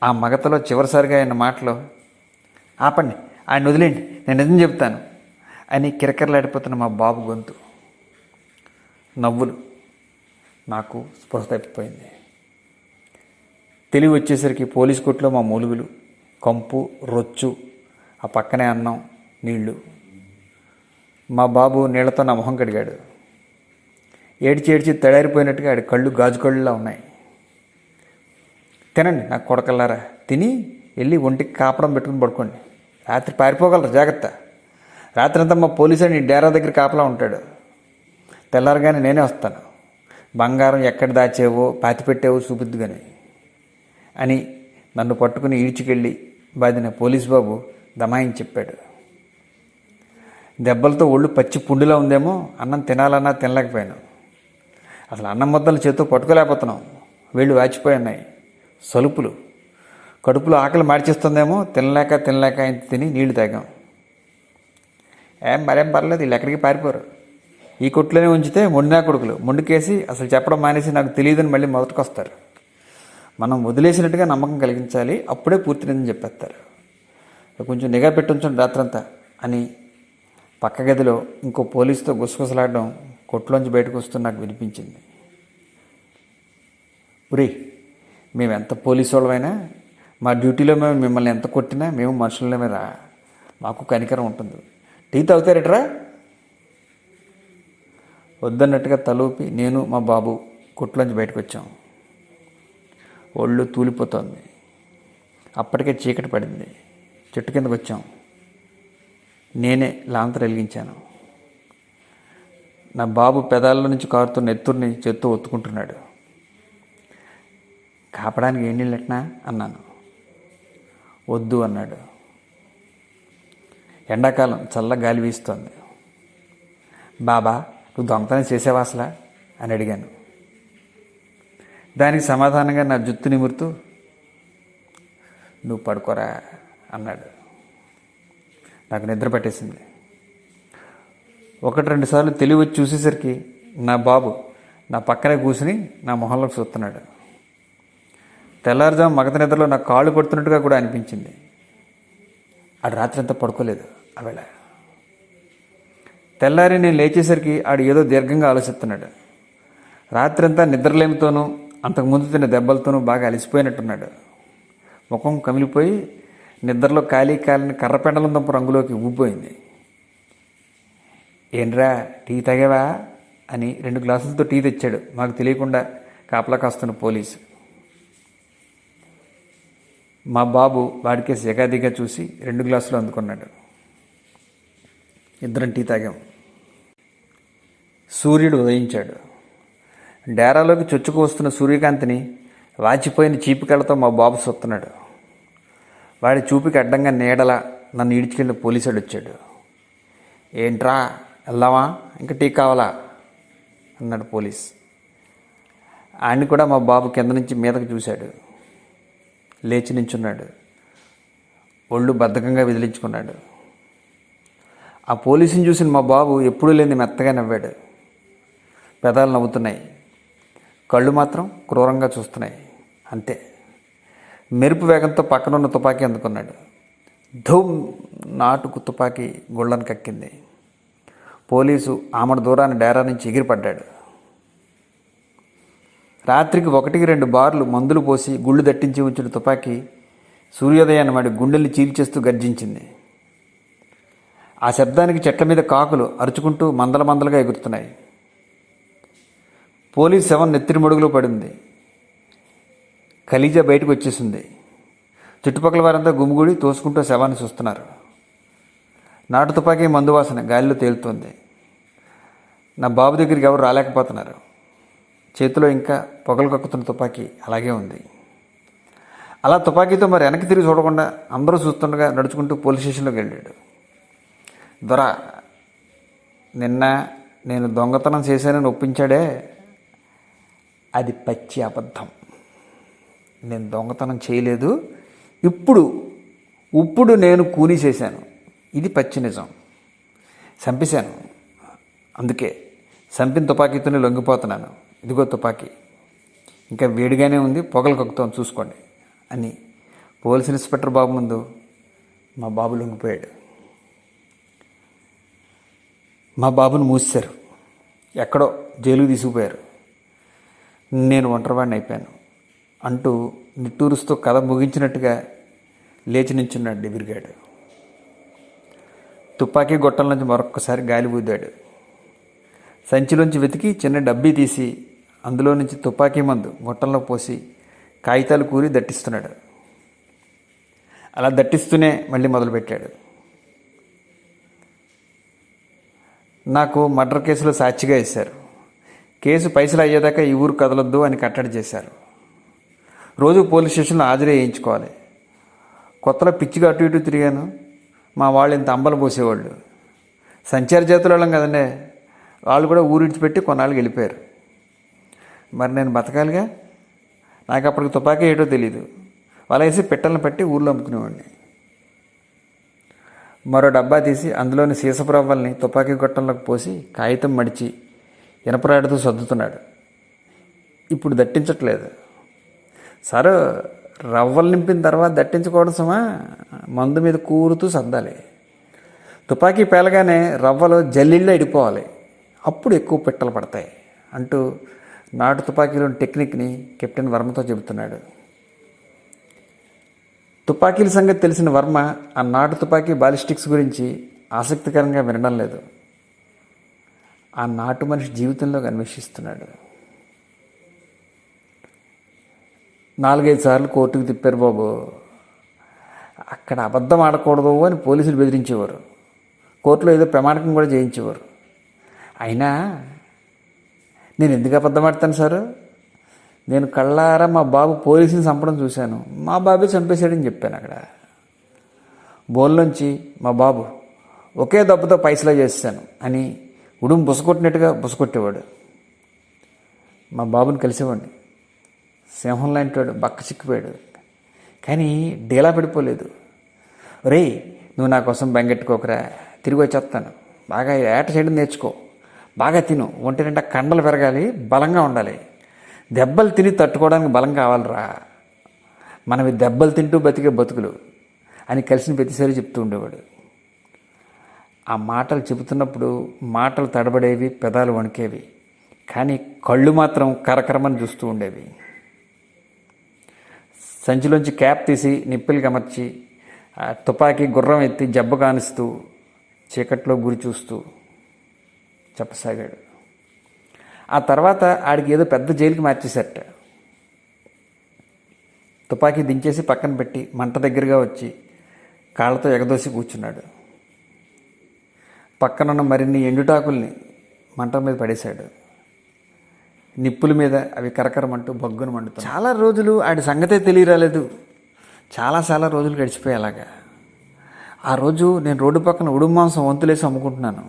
ఆ మగతలో చివరిసారిగా ఆయన మాటలు, ఆపండి, ఆయన వదిలేండి, నేను నిజం చెప్తాను అని కిరకిరలాడిపోతున్న మా బాబు గొంతు. నవ్వులు. నాకు స్పృహ తప్పిపోయింది. తెలివి వచ్చేసరికి పోలీస్ కొట్లో మా మూలుగులు, కంపు, రొచ్చు, ఆ పక్కనే అన్నం, నీళ్లు. మా బాబు నీళ్లతో నా మొహం కడిగాడు. ఏడ్చి ఏడ్చి తడారిపోయినట్టుగా ఆడి కళ్ళు గాజు కళ్ళులా ఉన్నాయి. తినండి నా కొడకల్లారా, తిని వెళ్ళి ఒంటికి కాపడం పెట్టుకుని పడుకోండి. రాత్రి పారిపోగలరు, జాగ్రత్త. రాత్రి అంతా మా పోలీసు నీ డేరా దగ్గర కాపలా ఉంటాడు. తెల్లారగానే నేనే వస్తాను. బంగారం ఎక్కడ దాచేవో పాతిపెట్టావో చూపిద్దుగాని అని నన్ను పట్టుకుని ఈడ్చుకెళ్ళి బాదిన పోలీసు బాబు దమాయించి చెప్పాడు. దెబ్బలతో ఒళ్ళు పచ్చి పుండులా ఉందేమో, అన్నం తినాలన్నా తినలేకపోయాను. అసలు అన్నం ముద్దలు చేతితో పట్టుకోలేకపోతున్నాం. వేళ్ళు వాచిపోయి ఉన్నాయి. సలుపులు, కడుపులో ఆకలి మార్చేస్తుందేమో, తినలేక ఇంత తిని నీళ్లు తాగాం. మరేం పర్లేదు, వీళ్ళు ఎక్కడికి పారిపోరు. ఈ కొట్లోనే ఉంచితే మొండినా కొడుకులు మొండికేసి అసలు చెప్పడం మానేసి నాకు తెలియదని మళ్ళీ మొదటికి వస్తారు. మనం వదిలేసినట్టుగా నమ్మకం కలిగించాలి, అప్పుడే పూర్తి నిజం చెప్పేస్తారు. కొంచెం నిఘా పెట్టించండి రాత్రంతా అని పక్క గదిలో ఇంకో పోలీసుతో గుసగుసలాడడం కొట్లోంచి బయటకు వస్తూ నాకు వినిపించింది. ఉరి, మేము ఎంత పోలీసు వాళ్ళమైనా మా డ్యూటీలో మేము మిమ్మల్ని ఎంత కొట్టినా మేము మనుషులమే రా, మాకు కనికరం ఉంటుంది. టీ తాగుతారట్రా? వద్దన్నట్టుగా తలూపి నేను మా బాబు కొట్లోంచి బయటకు వచ్చాం. ఒళ్ళు తూలిపోతోంది. అప్పటికే చీకటి పడింది. చెట్టు కిందకు వచ్చాం. నేనే లాంతరు వెలిగించాను. నా బాబు పెదాల నుంచి కారుతున్న నెత్తుర్ని చేత్తో ఒత్తుకుంటున్నాడు. కాపడానికి ఏం నీళ్ళెట్నా అన్నాను. వద్దు అన్నాడు. ఎండాకాలం చల్ల గాలి వీస్తోంది. బాబా, నువ్వు దొంగతనం చేసేవా అసలా అని అడిగాను. దానికి సమాధానంగా నా జుత్తు నిమురుతూ నువ్వు పడుకోరా అన్నాడు. నాకు నిద్ర పట్టేసింది. 1-2 సార్లు తెలివి వచ్చి చూసేసరికి నా బాబు నా పక్కనే కూర్చుని నా మొహంలోకి చూస్తున్నాడు. తెల్లారుజాము మగత నిద్రలో నా కాళ్ళు పడుతున్నట్టుగా కూడా అనిపించింది. ఆడు రాత్రి అంతా పడుకోలేదు. ఆవేళ తెల్లారి నేను లేచేసరికి ఆడు ఏదో దీర్ఘంగా ఆలోచిస్తున్నాడు. రాత్రంతా నిద్రలేమితోనూ అంతకుముందు తిన్న దెబ్బలతోనూ బాగా అలసిపోయినట్టున్నాడు. ముఖం కమిలిపోయి నిద్రలో కాలిన కర్రపెండలం దుంప రంగులోకి ఉబ్బిపోయింది. ఏంట్రా టీ తాగావా అని 2 గ్లాసులతో టీ తెచ్చాడు మాకు తెలియకుండా కాపలా కాస్తున్న పోలీసు. మా బాబు వాడికేసి ఎగాదిగా చూసి 2 గ్లాసులు అందుకున్నాడు. ఇద్దరం టీ తాగాం. సూర్యుడు ఉదయించాడు. డేరాలోకి చొచ్చుకు వస్తున్న సూర్యకాంతిని వాచిపోయిన చీపికలతో మా బాబు సొత్తున్నాడు. వాడి చూపుకి అడ్డంగా నీడలా నన్ను ఈడ్చుకెళ్ళిన పోలీసుడు వచ్చాడు. ఏంట్రా వెళ్దామా, ఇంకా టీ కావాలా అన్నాడు పోలీస్. ఆయన్ని కూడా మా బాబు కింద నుంచి మీదకి చూశాడు. లేచి నించున్నాడు. ఒళ్ళు బద్ధకంగా విదిలించుకున్నాడు. ఆ పోలీసుని చూసిన మా బాబు ఎప్పుడూ లేని మెత్తగా నవ్వాడు. పెదాలు నవ్వుతున్నాయి, కళ్ళు మాత్రం క్రూరంగా చూస్తున్నాయి. అంతే. మెరుపు వేగంతో పక్కనున్న తుపాకీ అందుకున్నాడు. ధూమ్! నాటుకు తుపాకీ గుళ్ళను కక్కింది. పోలీసు ఆమెడ దూరాన్ని డేరా నుంచి ఎగిరిపడ్డాడు. రాత్రికి 1-2 బార్లు మందులు పోసి గుళ్ళు దట్టించి ఉంచిన తుపాకీ సూర్యోదయాన్ని వాడి గుండెల్ని చీల్చేస్తూ గర్జించింది. ఆ శబ్దానికి చెట్ల మీద కాకులు అరుచుకుంటూ మందలుగా ఎగురుతున్నాయి. పోలీస్ శవం నెత్తిరి మడుగులో పడింది. ఖలీజా బయటకు వచ్చేసింది. చుట్టుపక్కల వారంతా గుమిగూడి తోసుకుంటూ శవాన్ని చూస్తున్నారు. నాటు తుపాకీ మందు వాసన గాలిలో తేలుతోంది. నా బాబు దగ్గరికి ఎవరు రాలేకపోతున్నారు. చేతిలో ఇంకా పొగలు కక్కుతున్న తుపాకీ అలాగే ఉంది. అలా తుపాకీతో మరి వెనక్కి తిరిగి చూడకుండా అందరూ చూస్తుండగా నడుచుకుంటూ పోలీస్ స్టేషన్లోకి వెళ్ళాడు. దొర, నిన్న నేను దొంగతనం చేశానని ఒప్పించాడే, అది పచ్చి అబద్ధం. నేను దొంగతనం చేయలేదు. ఇప్పుడు నేను కూనీ చేశాను. ఇది పచ్చి నిజం. చంపేశాను. అందుకే చంపిన తుపాకీతోనే లొంగిపోతున్నాను. ఇదిగో తుపాకీ, ఇంకా వేడిగానే ఉంది, పొగలు కక్కుతాం చూసుకోండి అని పోలీస్ ఇన్స్పెక్టర్ బాబు ముందు మా బాబు లొంగిపోయాడు. మా బాబును మూసారు. ఎక్కడో జైలుకు తీసుకుపోయారు. నేను ఒంటరివాడిని అయిపోయాను అంటూ నిట్టూరుస్తూ కథ ముగించినట్టుగా లేచి నించున్నాడు డిబిరిగాడు. తుపాకీ గొట్టం నుంచి మరొక్కసారి గాలి ఊదాడు. సంచిలోంచి వెతికి చిన్న డబ్బీ తీసి అందులో నుంచి తుపాకీ మందు గొట్టంలో పోసి కాగితాలు కూరి దట్టిస్తున్నాడు. అలా దట్టిస్తూనే మళ్ళీ మొదలుపెట్టాడు. నాకు మర్డర్ కేసులో సాక్షిగా వేశారు. కేసు పైసలు అయ్యేదాకా ఈ ఊరు కదలొద్దు అని కట్టడి చేశారు. రోజు పోలీస్ స్టేషన్లో హాజరు వేయించుకోవాలి. కొత్తలో పిచ్చిగా అటు ఇటు తిరిగాను. మా వాళ్ళు ఇంత అంబలు పోసేవాళ్ళు. సంచార జాతుల వాళ్ళం కదండే, వాళ్ళు కూడా ఊరు విడిచిపెట్టి కొన్నాళ్ళకి వెళ్ళిపోయారు. మరి నేను బతకాలిగా. నాకు అప్పటికి తుపాకీ ఏటో తెలీదు. వాళ్ళ వేసి పెట్టెలను పట్టి ఊళ్ళో అమ్ముకునేవాడిని. మరో డబ్బా తీసి అందులోని సీసపు రవ్వల్ని తుపాకీ గొట్టంలోకి పోసి కాగితం మడిచి ఇనపరాడుతూ సర్దుతున్నాడు. ఇప్పుడు దట్టించట్లేదు సారు. రవ్వలు నింపిన తర్వాత దట్టించుకోవడం సమా, మందు మీద కూరుతూ సర్దాలి. తుపాకీ పేలగానే రవ్వలు జల్లిళ్ళు ఇడిపోవాలి. అప్పుడు ఎక్కువ పిట్టలు పడతాయి అంటూ నాటు తుపాకీలోని టెక్నిక్ని కెప్టెన్ వర్మతో చెబుతున్నాడు. తుపాకీల సంగతి తెలిసిన వర్మ ఆ నాటు తుపాకీ బాలిస్టిక్స్ గురించి ఆసక్తికరంగా వినడం లేదు. ఆ నాటు మనిషి జీవితంలో అన్వేషిస్తున్నాడు. 4-5 సార్లు కోర్టుకు తిప్పారు బాబు. అక్కడ అబద్ధం ఆడకూడదు అని పోలీసులు బెదిరించేవారు. కోర్టులో ఏదో ప్రమాణకం కూడా చేయించేవారు. అయినా నేను ఎందుకు అబద్ధం ఆడతాను సారు? నేను కళ్ళారా మా బాబు పోలీసుని చంపడం చూశాను. మా బాబే చంపేశాడని చెప్పాను. అక్కడ బోన్లోంచి మా బాబు ఒకే దెబ్బతో పైసలా చేశాను అని ఉడుం బుసకొట్టినట్టుగా బుసకొట్టేవాడు. మా బాబుని కలిసేవాడిని. సింహం లాంటి వాడు బక్క చిక్కిపోయాడు. కానీ డీలా పడిపోలేదు. ఒరేయ్, నువ్వు నా కోసం బెంగెట్టుకోకరా, తిరిగి వచ్చేస్తాను. బాగా ఏట చేయడం నేర్చుకో, బాగా తిను, ఒంటి నిండా కండలు పెరగాలి, బలంగా ఉండాలి. దెబ్బలు తిని తట్టుకోవడానికి బలం కావాలరా. మనవి దెబ్బలు తింటూ బతికే బతుకులు అని కలిసిన ప్రతిసారి చెప్తూ ఉండేవాడు. ఆ మాటలు చెబుతున్నప్పుడు మాటలు తడబడేవి, పెదాలు వణికేవి, కానీ కళ్ళు మాత్రం కరకరమని చూస్తూ ఉండేవి. సంచిలోంచి క్యాప్ తీసి నిప్పులకి అమర్చి తుపాకీ గుర్రం ఎత్తి జబ్బ కానిస్తూ చీకట్లో గురి చూస్తూ చెప్పసాగాడు. ఆ తర్వాత ఆడికి ఏదో పెద్ద జైలుకి మార్చేశారట. తుపాకీ దించేసి పక్కన పెట్టి మంట దగ్గరగా వచ్చి కాళ్ళతో ఎగదోసి కూర్చున్నాడు. పక్కనున్న మరిన్ని ఎండుటాకుల్ని మంట మీద పడేశాడు. నిప్పుల మీద అవి కరకరమంటూ బొగ్గును మండుతాయి. చాలా రోజులు ఆడి సంగతే తెలియరాలేదు. చాలా రోజులు గడిచిపోయి అలాగా. ఆ రోజు నేను రోడ్డు పక్కన ఉడుం మాంసం వంతులేసి అమ్ముకుంటున్నాను.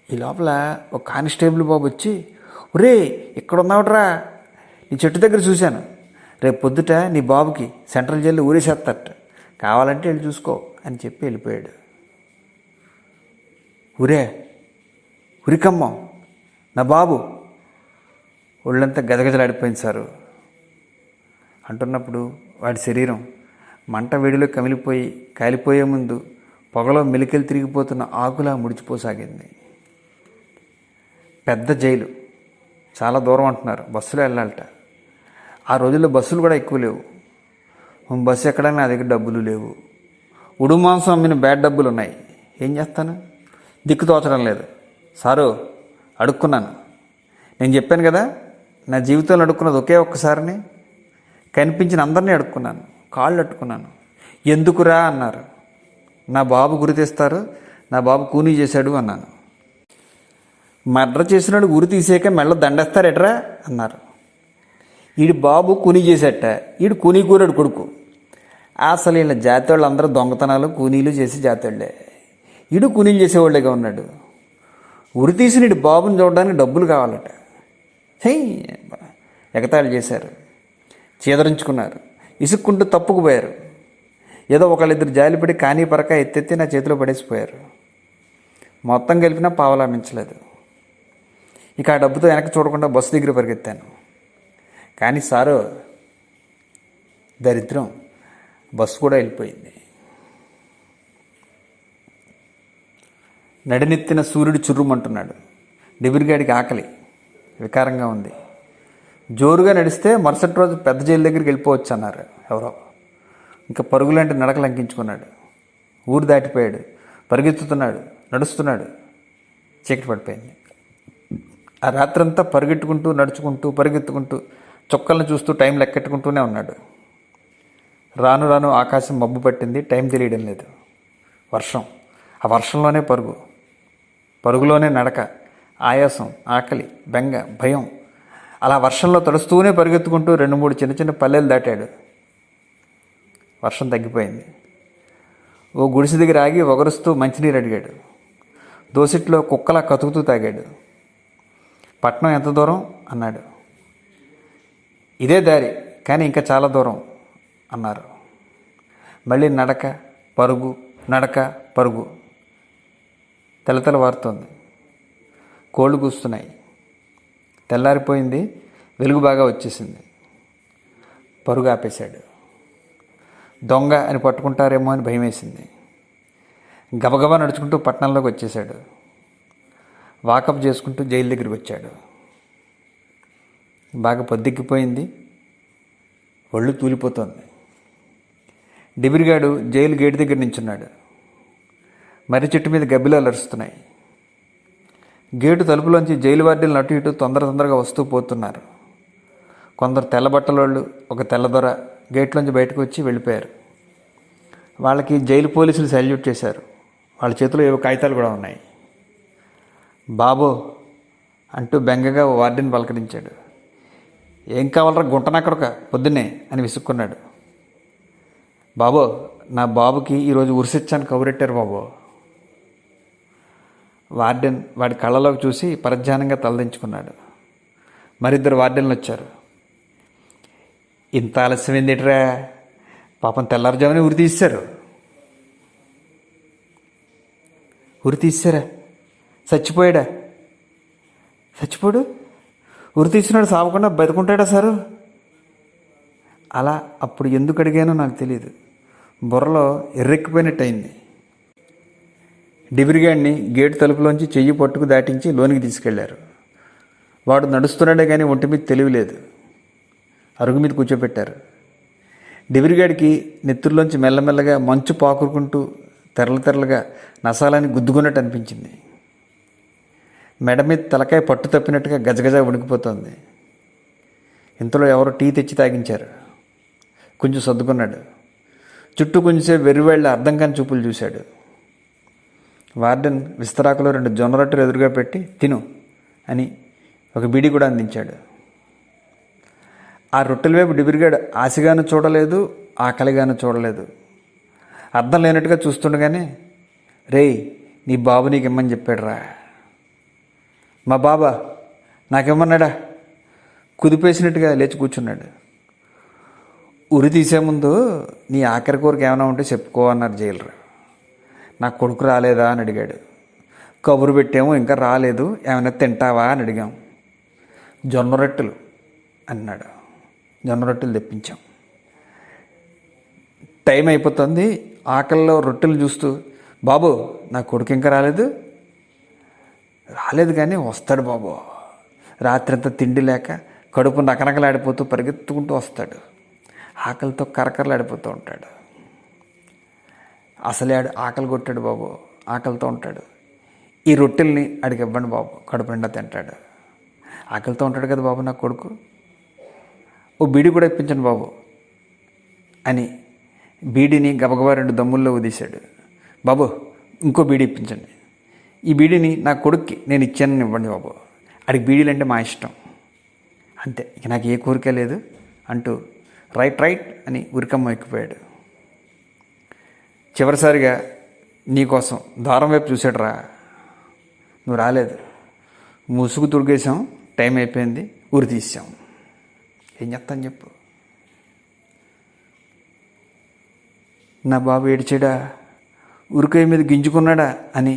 ఈ లోపల ఒక కానిస్టేబుల్ బాబు వచ్చి, ఒరే ఇక్కడ ఉన్నావుట్రా, నీ చెట్టు దగ్గర చూశాను. రేపు పొద్దుట నీ బాబుకి సెంట్రల్ జైల్లో ఊరేసేస్తారట, కావాలంటే వెళ్ళి చూసుకో అని చెప్పి వెళ్ళిపోయాడు. ఉరికమ్మం నా బాబు ఒళ్ళంతా గజగజలాడిపోయింది సారు అంటున్నప్పుడు వాడి శరీరం మంట వేడిలో కమిలిపోయి కాలిపోయే ముందు పొగలో మెలికలు తిరిగిపోతున్న ఆకులా ముడిచిపోసాగింది. పెద్ద జైలు, చాలా దూరం అంటున్నారు, బస్సులో వెళ్ళాలట. ఆ రోజుల్లో బస్సులు కూడా ఎక్కువ లేవు. బస్సు ఎక్కడానికి నా దగ్గర డబ్బులు లేవు. ఉడు మాంసం అమ్మిన బ్యాడ్ డబ్బులు ఉన్నాయి. ఏం చేస్తాను, దిక్కు తోచడం లేదు. సారు అడుక్కున్నాను. నేను చెప్పాను కదా, నా జీవితంలో అడుక్కున్నది ఒకే ఒక్కసారిని. కనిపించిన అందరినీ అడుక్కున్నాను, కాళ్ళు అట్టుకున్నాను. ఎందుకురా అన్నారు. నా బాబు గురి తెస్తారు, నా బాబు కూనీ చేశాడు అన్నాను. మర్డర్ చేసినాడు గురి తీసాక మెళ్ళ దండేస్తారెట్రా అన్నారు. ఈడి బాబు కూనీ చేసేట, ఈడు కూనీ కూరాడు కొడుకు. అసలు వీళ్ళ జాతి వాళ్ళందరూ దొంగతనాలు కూనీలు చేసి జాతోళ్లే. ఈడు కూనీలు చేసేవాళ్ళేగా ఉన్నాడు. ఉరి తీసిన ఈడు బాబుని చూడడానికి డబ్బులు కావాలట. ఎగతాళి చేశారు, చీదరించుకున్నారు, ఇసుక్కుంటూ తప్పుకుపోయారు. ఏదో ఒకళ్ళిద్దరు జాలిపడి కానీ పరక ఎత్తెత్తి నా చేతిలో పడేసిపోయారు. మొత్తం కలిపినా పావలా మించలేదు. ఇక ఆ డబ్బుతో వెనక్కి చూడకుండా బస్సు దగ్గర పరిగెత్తాను. కానీ సారు దరిద్రం, బస్సు కూడా వెళ్ళిపోయింది. నడినెత్తిన సూర్యుడు చుర్రుమంటున్నాడు. డిబిరిగాడికి ఆకలి వికారంగా ఉంది. జోరుగా నడిస్తే మరుసటి రోజు పెద్ద జైలు దగ్గరికి వెళ్ళిపోవచ్చు అన్నారు ఎవరో. ఇంకా పరుగులాంటి నడకలు అంకించుకున్నాడు. ఊరు దాటిపోయాడు, పరిగెత్తుతున్నాడు, నడుస్తున్నాడు. చీకటి పడిపోయింది. ఆ రాత్రంతా పరిగెట్టుకుంటూ నడుచుకుంటూ పరిగెత్తుకుంటూ చుక్కలను చూస్తూ టైం లెక్కెట్టుకుంటూనే ఉన్నాడు. రాను రాను ఆకాశం మబ్బు పట్టింది. టైం తెలియడం లేదు. వర్షం, ఆ వర్షంలోనే పరుగు, పరుగులోనే నడక, ఆయాసం, ఆకలి, బెంగ, భయం. అలా వర్షంలో తడుస్తూనే పరిగెత్తుకుంటూ 2-3 చిన్న చిన్న పల్లెలు దాటాడు. వర్షం తగ్గిపోయింది. ఓ గుడిసె దగ్గర ఆగి ఒగరుస్తూ మంచినీరు అడిగాడు. దోసిట్లో కుక్కలా కతుకుతూ తాగాడు. పట్నం ఎంత దూరం అన్నాడు. ఇదే దారి, కానీ ఇంకా చాలా దూరం అన్నారు. మళ్ళీ నడక, పరుగు, నడక, పరుగు. తెల్లవారుతోంది. కోళ్ళు కూస్తున్నాయి. తెల్లారిపోయింది. వెలుగు బాగా వచ్చేసింది. పరుగు ఆపేశాడు. దొంగ అని పట్టుకుంటారేమో అని భయం వేసింది. గబగబా నడుచుకుంటూ పట్టణంలోకి వచ్చేశాడు. వాకప్ చేసుకుంటూ జైలు దగ్గరికి వచ్చాడు. బాగా పొద్దెక్కిపోయింది. ఒళ్ళు తూలిపోతోంది. డిబిరిగాడు జైలు గేటు దగ్గర నించున్నాడు. మర్రి చెట్టు మీద గబ్బిలాలు అరుస్తున్నాయి. గేటు తలుపులోంచి జైలు వార్డీలు అటు ఇటు తొందరగా వస్తూ పోతున్నారు. కొందరు తెల్లబట్టలోళ్ళు, ఒక తెల్లదొర గేట్లోంచి బయటకు వచ్చి వెళ్ళిపోయారు. వాళ్ళకి జైలు పోలీసులు సాల్యూట్ చేశారు. వాళ్ళ చేతిలో ఏవో కాగితాలు కూడా ఉన్నాయి. బాబో అంటూ బెంగగా వార్డెన్ పలకరించాడు. ఏం కావాలరా గుంటనక్కడొక పొద్దున్నే అని విసుక్కున్నాడు. బాబో, నా బాబుకి ఈరోజు ఉరిసిచ్చాను కబురెట్టారు బాబో. వార్డెన్ వాడి కళ్ళలోకి చూసి పరధ్యానంగా తలదించుకున్నాడు. మరిద్దరు వార్డెన్లు వచ్చారు. ఇంత ఆలస్యమైందిట్రా, పాపం తెల్లారుజామునే ఉరి తీశారా? చచ్చిపోయాడా? చచ్చిపోడు? ఉరి తీసినాడు సావకుండా బతుకుంటాడా సారు? అలా అప్పుడు ఎందుకు అడిగానో నాకు తెలియదు. బుర్రలో ఎర్రెక్కిపోయినట్టు అయింది. డిబిరిగాడిని గేటు తలుపులోంచి చెయ్యి పట్టుకు దాటించి లోనికి తీసుకెళ్లారు. వాడు నడుస్తున్నాడే కానీ ఒంటి మీద తెలియలేదు. అరుగు మీద కూర్చోబెట్టారు. డిబిరిగాడికి నెత్తుర్లోంచి మెల్లమెల్లగా మంచు పాకురుకుంటూ తెరలుగా నసాలని గుద్దుకున్నట్టు అనిపించింది. మెడ మీద తలకాయ పట్టు తప్పినట్టుగా గజగజ వణికిపోతోంది. ఇంతలో ఎవరో టీ తెచ్చి తాగించారు. కొంచెం సర్దుకున్నాడు. చుట్టూ కొంచెంసేపు వెర్రివేళ్ల అర్థం కాని చూపులు చూశాడు. వార్డెన్ విస్తరాకులో 2 జొన్న రొట్టెలు ఎదురుగా పెట్టి తిను అని ఒక బీడీ కూడా అందించాడు. ఆ రొట్టెల వైపు డిబిరిగాడు ఆశగాను చూడలేదు, ఆకలిగాను చూడలేదు. అర్థం లేనట్టుగా చూస్తుండగానే, రేయ్ నీ బాబు నీకు ఇమ్మని చెప్పాడు రా. మా బాబా నాకేమన్నాడా? కుదిపేసినట్టుగా లేచి కూర్చున్నాడు. ఉరి తీసే ముందు నీ ఆఖరి కోరిక ఏమైనా ఉంటే చెప్పుకో అన్నారు జైలరు. నా కొడుకు రాలేదా అని అడిగాడు. కబురు పెట్టాము, ఇంకా రాలేదు, ఏమైనా తింటావా అని అడిగాం. జొన్న రొట్టెలు అన్నాడు. జొన్న రొట్టెలు తెప్పించాం. టైం అయిపోతుంది, ఆకలిలో రొట్టెలు చూస్తూ, బాబు నా కొడుకు ఇంకా రాలేదు. రాలేదు కానీ వస్తాడు బాబు. రాత్రంతా తిండి లేక కడుపు నకనకలాడిపోతూ పరిగెత్తుకుంటూ వస్తాడు. ఆకలితో కరకరలాడిపోతూ ఉంటాడు. అసలే ఆకలి కొట్టాడు బాబు, ఆకలితో ఉంటాడు. ఈ రొట్టెల్ని ఆడికి ఇవ్వండి బాబు, కడుపు నిండా తింటాడు. ఆకలితో ఉంటాడు కదా బాబు నా కొడుకు, ఓ బీడీ కూడా ఇప్పించండి బాబు అని బీడీని గబగబా 2 దమ్ముల్లో ఊదీశాడు. బాబు ఇంకో బీడీ ఇప్పించండి, ఈ బీడీని నా కొడుక్కి నేను ఇచ్చానని ఇవ్వండి బాబు, ఆడికి బీడీలు అంటే మా ఇష్టం, అంతే, ఇక నాకు ఏ కోరిక లేదు అంటూ రైట్ రైట్ అని ఉరికమ్మ ఎక్కిపోయాడు. చివరిసారిగా నీకోసం ద్వారం వైపు చూశాడు రా, నువ్వు రాలేదు, ముసుగు తుడిగేసాం, టైం అయిపోయింది, ఉరి తీసాం, ఏం చెప్తాను చెప్పు. నా బాబు ఏడిచాడా, ఉరికాయ మీద గింజుకున్నాడా అని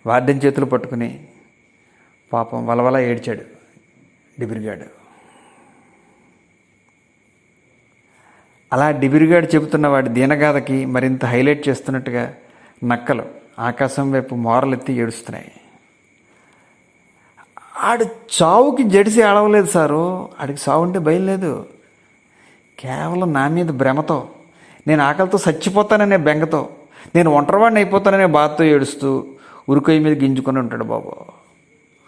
వార్డెన్ చేతులు పట్టుకుని పాపం వలవల ఏడ్చాడు డిబిరిగాడు. అలా డిబిరిగాడు చెబుతున్న వాడి దీనగాథకి మరింత హైలైట్ చేస్తున్నట్టుగా నక్కలు ఆకాశం వైపు మోరలెత్తి ఏడుస్తున్నాయి. ఆడు చావుకి జడిసి ఆడవలేదు సారు, ఆడికి చావు అంటే భయం లేదు, కేవలం నా మీద భ్రమతో, నేను ఆకలితో చచ్చిపోతాననే బెంగతో, నేను ఒంటరివాడిని అయిపోతాననే బాధతో ఏడుస్తూ ఉరికొయ్య మీద గింజుకొని ఉంటాడు బాబు.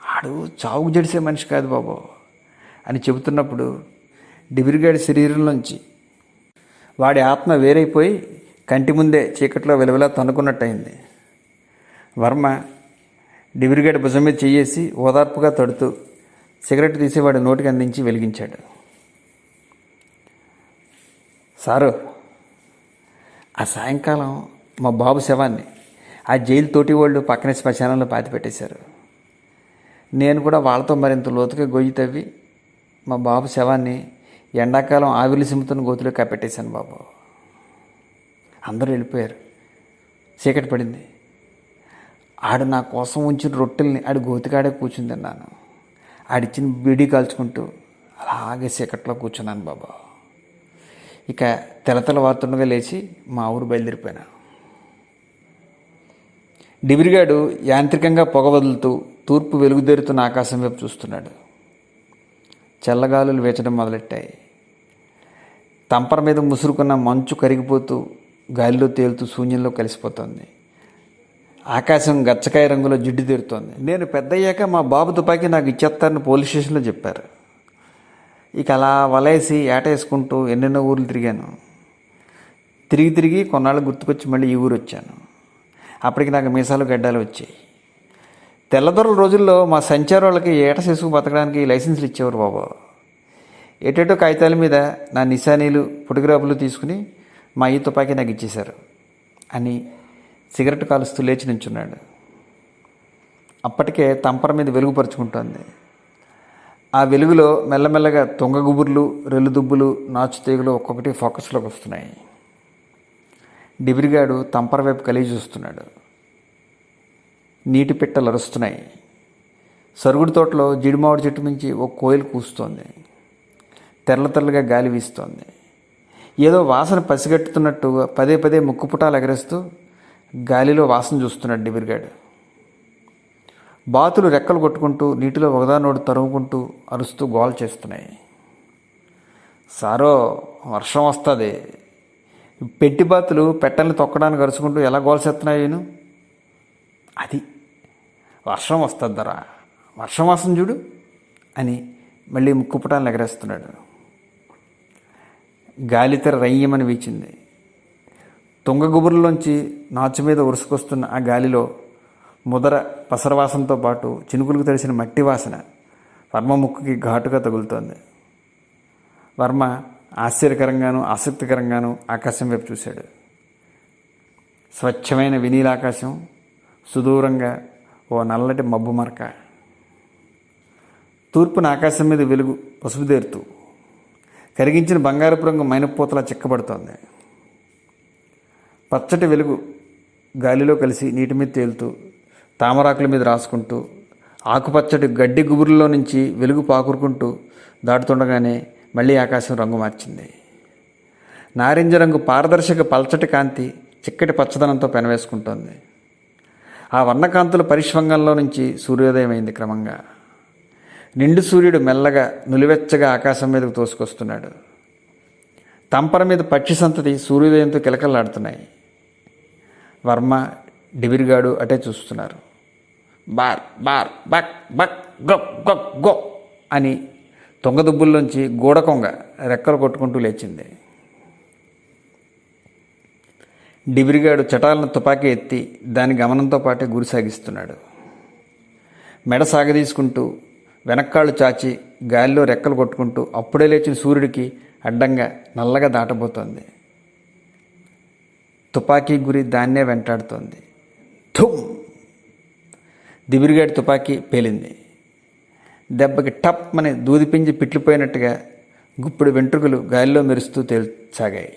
ఆడు చావుకు జడిసే మనిషి కాదు బాబు అని చెబుతున్నప్పుడు డిబిరిగాడి శరీరంలోంచి వాడి ఆత్మ వేరైపోయి కంటి ముందే చీకట్లో వెలువలా తన్నుకున్నట్టయింది. వర్మ డిబిరిగాడి భుజం మీద చెయ్యేసి ఓదార్పుగా తడుతూ సిగరెట్ తీసి వాడి నోటికి అందించి వెలిగించాడు. సారు, ఆ సాయంకాలం మా బాబు శవాన్ని ఆ జైలు తోటి వాళ్ళు పక్కనే శ్మశానంలో పాతిపెట్టేశారు. నేను కూడా వాళ్ళతో మరింత లోతుగా గొయ్యి తవ్వి మా బాబు శవాన్ని ఎండాకాలం ఆవిరి సిమ్ముతున్న గోతులో కప్పెట్టేశాను బాబు. అందరూ వెళ్ళిపోయారు, చీకటి పడింది. ఆడు నా కోసం ఉంచిన రొట్టెల్ని ఆడి గోతికాడే కూర్చుని తిన్నాను. ఆడిచ్చిన బీడీ కాల్చుకుంటూ అలాగే చీకట్లో కూర్చున్నాను బాబా. ఇక తెలతెల వార్తుండగా లేచి మా ఊరు బయలుదేరిపోయాను. డిబిరిగాడు యాంత్రికంగా పొగ వదులుతూ తూర్పు వెలుగుదేరుతున్న ఆకాశం వైపు చూస్తున్నాడు. చల్లగాలులు వేచడం మొదలెట్టాయి. తంపర మీద ముసురుకున్న మంచు కరిగిపోతూ గాలిలో తేలుతూ శూన్యంలో కలిసిపోతుంది. ఆకాశం గచ్చకాయ రంగులో జిడ్డు తీరుతోంది. నేను పెద్దయ్యాక మా బాబు తుపాకీ నాకు ఇచ్చేస్తారని పోలీస్ స్టేషన్లో చెప్పారు. ఇక అలా వలేసి ఏట వేసుకుంటూ ఎన్నెన్నో ఊర్లు తిరిగాను. తిరిగి కొన్నాళ్ళు గుర్తుకొచ్చి మళ్ళీ ఈ ఊరు వచ్చాను. అప్పటికి నాకు మీసాలు గడ్డాలు వచ్చాయి. తెల్లదొరల రోజుల్లో మా సంచార వాళ్ళకి ఏట చేసుకు బతకడానికి లైసెన్సులు ఇచ్చేవారు బాబు. ఏటేటో కాగితాల మీద నా నిశానీలు ఫోటోగ్రాఫ్లు తీసుకుని మా ఈ తుపాకీ నాకు ఇచ్చేశారు అని సిగరెట్ కాలుస్తూ లేచి నించున్నాడు. అప్పటికే తంపర మీద వెలుగుపరుచుకుంటోంది. ఆ వెలుగులో మెల్లమెల్లగా తుంగగుబుర్లు, రెల్లుదుబ్బులు, నాచు తీగలు ఒక్కొక్కటి ఫోకస్లోకి వస్తున్నాయి. డిబిరిగాడు తంపర వైపు కలిగి చూస్తున్నాడు. నీటి పిట్టలు అరుస్తున్నాయి. సరుగుడు తోటలో జిడిమావిడి చెట్టు నుంచి ఓ కోయిలు కూస్తోంది. తెల్లగా గాలి వీస్తోంది. ఏదో వాసన పసిగట్టుతున్నట్టు పదే పదే ముక్కుపుటాలు ఎగరేస్తూ గాలిలో వాసన చూస్తున్నాడు డిబిరిగాడు. బాతులు రెక్కలు కొట్టుకుంటూ నీటిలో ఒకదానోడు తరుముకుంటూ అరుస్తూ గోల చేస్తున్నాయి. సారో వర్షం వస్తుంది. పెట్టి బాతులు పెట్టల్ని తొక్కడానికి అరుచుకుంటూ ఎలా గోల చేస్తున్నాయి. అది వర్షం వస్తుందరా, వర్షం వాసన చూడు అని మళ్ళీ ముక్కుపుటాలను ఎగరేస్తున్నాడు. గాలితెర రయ్యమని వీచింది. తుంగగుబురులోంచి నాచు మీద ఉరుసుకొస్తున్న ఆ గాలిలో ముదర పసరవాసనతో పాటు చినుకులకు తడిసిన మట్టి వాసన వర్మ ముక్కుకి ఘాటుగా తగులుతోంది. వర్మ ఆశ్చర్యకరంగానూ ఆసక్తికరంగానూ ఆకాశం వైపు చూశాడు. స్వచ్ఛమైన వినీలాకాశం, సుదూరంగా ఓ నల్లటి మబ్బు మరక. తూర్పున ఆకాశం మీద వెలుగు పసుపుదేరుతూ కరిగించిన బంగారపు రంగు మైనపూతలా చిక్కబడుతోంది. పచ్చటి వెలుగు గాలిలో కలిసి నీటి మీద తేలుతూ తామరాకుల మీద రాసుకుంటూ ఆకుపచ్చటి గడ్డి గుబురులో నుంచి వెలుగు పాకురుకుంటూ దాటుతుండగానే మళ్ళీ ఆకాశం రంగు మార్చింది. నారింజ రంగు పారదర్శక పల్చటి కాంతి చిక్కటి పచ్చదనంతో పెనవేసుకుంటోంది. ఆ వర్ణకాంతుల పరిష్వంగంలో నుంచి సూర్యోదయం అయింది. క్రమంగా నిండు సూర్యుడు మెల్లగా నులివెచ్చగా ఆకాశం మీదకు తోసుకొస్తున్నాడు. తంపర మీద పక్షి సంతతి సూర్యోదయంతో కిలకలాడుతున్నాయి. వర్మ, డిబిరిగాడు అటే చూస్తున్నారు. బార్ బార్ బక్ బక్ గొ గొ గో అని తొంగదుబ్బుల్లోంచి గూడకొంగ రెక్కలు కొట్టుకుంటూ లేచింది. డిబిరిగాడు చటాలను తుపాకీ ఎత్తి దాని గమనంతో పాటే గురి సాగిస్తున్నాడు. మెడ సాగదీసుకుంటూ వెనక్కాళ్ళు చాచి గాలిలో రెక్కలు కొట్టుకుంటూ అప్పుడే లేచిన సూర్యుడికి అడ్డంగా నల్లగా దాటబోతోంది. తుపాకీ గురి దాన్నే వెంటాడుతోంది. ఠుమ్! దిబిరిగాడి తుపాకీ పేలింది. దెబ్బకి టప్ అని దూదిపించి పిట్లిపోయినట్టుగా గుప్పుడు వెంట్రుకలు గాలిలో మెరుస్తూ తేల్సాగాయి.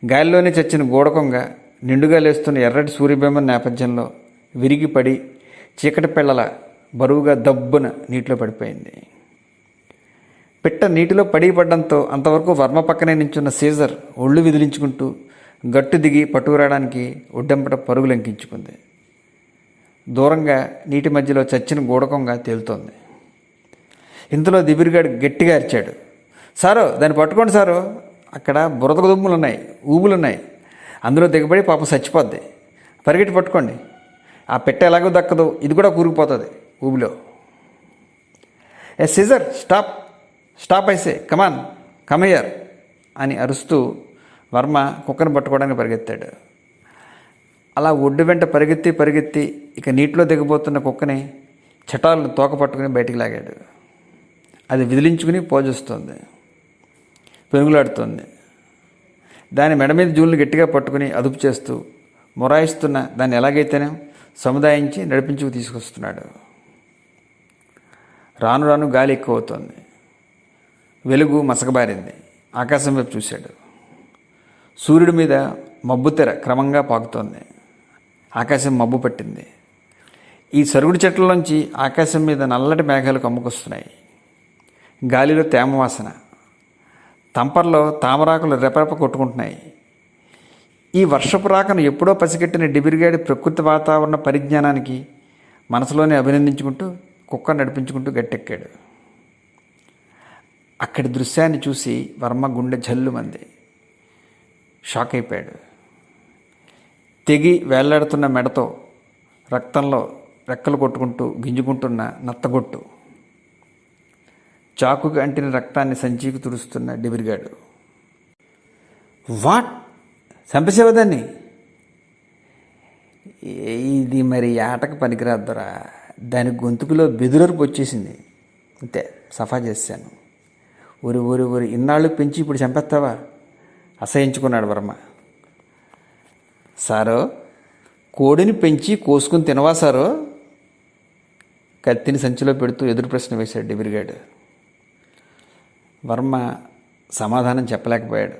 గాలిలోనే చచ్చిన గూడకొంగ నిండుగా లేస్తున్న ఎర్రటి సూర్యబింబం నేపథ్యంలో విరిగిపడి చీకటి పిల్లల బరువుగా దబ్బున నీటిలో పడిపోయింది. పిట్ట నీటిలో పడడంతో అంతవరకు వర్మ పక్కనే నించున్న సీజర్ ఒళ్ళు విదిలించుకుంటూ గట్టు దిగి పట్టుకురావడానికి ఒడ్డెంపట పరుగులంకించుకుంది. దూరంగా నీటి మధ్యలో చచ్చిన గూడకొంగ తేలుతోంది. ఇంతలో దిబిరిగాడు గట్టిగా అరిచాడు. సారో, దాన్ని పట్టుకోండి సారో, అక్కడ బురద దుమ్ములున్నాయి, ఊబులున్నాయి, అందులో దిగబడి పాపం చచ్చిపోద్ది, పరిగెట్టి పట్టుకోండి. ఆ పెట్టె ఎలాగో దక్కదు, ఇది కూడా కూరుకుపోతుంది ఊబిలో. ఏ సీజర్, స్టాప్ స్టాప్ ఐసే, కమాన్ కమయ్యర్ అని అరుస్తూ వర్మ కుక్కను పట్టుకోవడానికి పరిగెత్తాడు. అలా ఒడ్డు వెంట పరిగెత్తి ఇక నీటిలో దిగబోతున్న కుక్కని చటాలను తోక పట్టుకుని బయటికి లాగాడు. అది విదిలించుకుని పోజొస్తుంది, పెనుగులాడుతోంది. దాని మెడ మీద జూలను గట్టిగా పట్టుకుని అదుపు చేస్తూ మొరాయిస్తున్న దాన్ని ఎలాగైతేనే సముదాయించి నడిపించుకు తీసుకొస్తున్నాడు. రాను రాను గాలి ఎక్కువ అవుతోంది. వెలుగు మసకబారింది. ఆకాశం వైపు చూశాడు. సూర్యుడి మీద మబ్బు తెర క్రమంగా పాకుతోంది. ఆకాశం మబ్బు పట్టింది. ఈ సరుగుడు చెట్లలోంచి ఆకాశం మీద నల్లటి మేఘాలు కమ్ముకొస్తున్నాయి. గాలిలో తేమ వాసన. తంపర్లో తామరాకులు రెపరెప కొట్టుకుంటున్నాయి. ఈ వర్షపు రాకను ఎప్పుడో పసిగట్టిన డిబిరిగాడి ప్రకృతి వాతావరణ పరిజ్ఞానానికి మనసులోనే అభినందించుకుంటూ కుక్క నడిపించుకుంటూ గట్టెక్కాడు. అక్కడి దృశ్యాన్ని చూసి వర్మ గుండె జల్లుమంది. షాక్ అయిపోయాడు. తెగి వేళ్లాడుతున్న మెడతో రక్తంలో రెక్కలు కొట్టుకుంటూ గింజుకుంటున్న నత్తగొట్టు, చాకుకి అంటిన రక్తాన్ని సంచీకి తుడుస్తున్న డిబిరిగాడు. వాట్, చంపేసేవదాన్ని? ఇది మరి ఆటకు పనికిరాద్దరా, దాని గొంతుకులో బెదురరుపు వచ్చేసింది. అంతే, సఫా చేశాను. ఊరి ఇన్నాళ్ళు పెంచి ఇప్పుడు చంపేస్తావా? అసహించుకున్నాడు వర్మ. సారో, కోడిని పెంచి కోసుకుని తినవా సారో? కత్తిని సంచిలో పెడుతూ ఎదురు ప్రశ్న వేశాడు డిబిరిగాడు. వర్మ సమాధానం చెప్పలేకపోయాడు.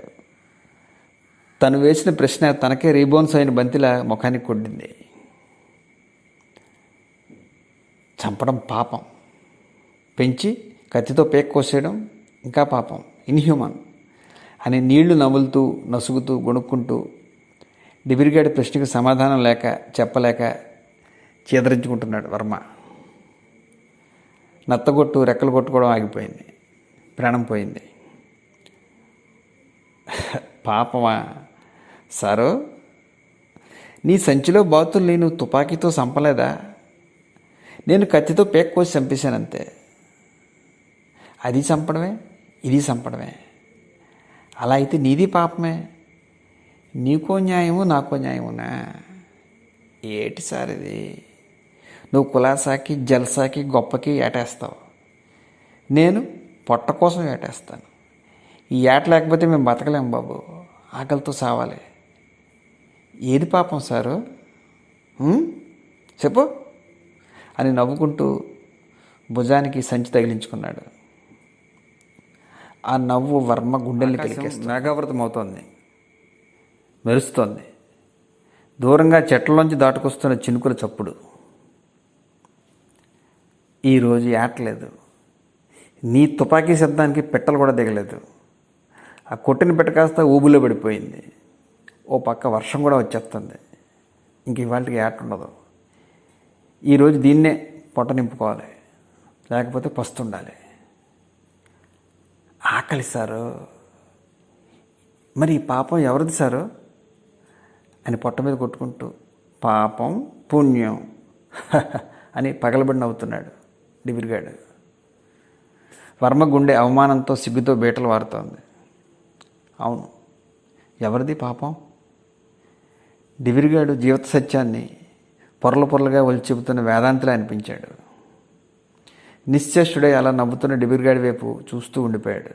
తను వేసిన ప్రశ్న తనకే రీబౌన్స్ అయిన బంతిలా ముఖానికి కొట్టింది. చంపడం పాపం, పెంచి కత్తితో పేక్ కోసేయడం ఇంకా పాపం, ఇన్హ్యూమన్ అని నీళ్లు నములుతూ నసుగుతూ గొణుక్కుంటూ డిబిరిగాడి ప్రశ్నకు సమాధానం లేక చెప్పలేక చీదరించుకుంటున్నాడు వర్మ. నత్తగొట్టు రెక్కలు కొట్టుకోవడం ఆగిపోయింది. ప్రాణం పోయింది. పాపమా సారో, నీ సంచిలో బాతుల్ని నువ్వు తుపాకీతో చంపలేదా? నేను కత్తితో పేక్ కోసి చంపేశానంతే. అది చంపడమే, ఇది చంపడమే. అలా అయితే నీది పాపమే. నీకో న్యాయము, నాకో న్యాయమునా? ఏటి సార్ ఇది? నువ్వు కులాసాకి, జల్సాకి, గొప్పకి ఏటేస్తావు. నేను పొట్ట కోసం ఏటేస్తాను. ఈ ఏట లేకపోతే మేము బతకలేం బాబు, ఆకలితో సావాలి. ఏది పాపం సారు? చెప్పు అని నవ్వుకుంటూ భుజానికి సంచి తగిలించుకున్నాడు. ఆ నవ్వు వర్మ గుండెల్ని కిలికేస్తుంది. మేఘావృతం అవుతోంది, మెరుస్తోంది. దూరంగా చెట్లలోంచి దాటుకొస్తున్న చినుకుల చప్పుడు. ఈరోజు ఏటలేదు. నీ తుపాకీ శబ్దానికి పెట్టలు కూడా దిగలేదు. ఆ కొట్టిన పెట్ట కాస్త ఊబులో పడిపోయింది. ఓ పక్క వర్షం కూడా వచ్చేస్తుంది. ఇంక ఇవాళకి ఏట ఉండదు. ఈరోజు దీన్నే పొట్ట నింపుకోవాలి, లేకపోతే పస్తుండాలి. ఆకలి సారు. మరి ఈ పాపం ఎవరిది సారు అని పొట్ట మీద కొట్టుకుంటూ పాపం పుణ్యం అని పగలబడి నవ్వుతున్నాడు డిబిరిగాడు. వర్మ గుండె అవమానంతో సిగ్గుతో బీటలు వారుతోంది. అవును, ఎవరిది పాపం? డిబిరిగాడు జీవిత సత్యాన్ని పొరలు పొరలుగా ఒలిచి చెబుతున్న వేదాంతిలా అనిపించాడు. నిశ్చేష్టుడై అలా నవ్వుతున్న డిబిరిగాడి వైపు చూస్తూ ఉండిపోయాడు.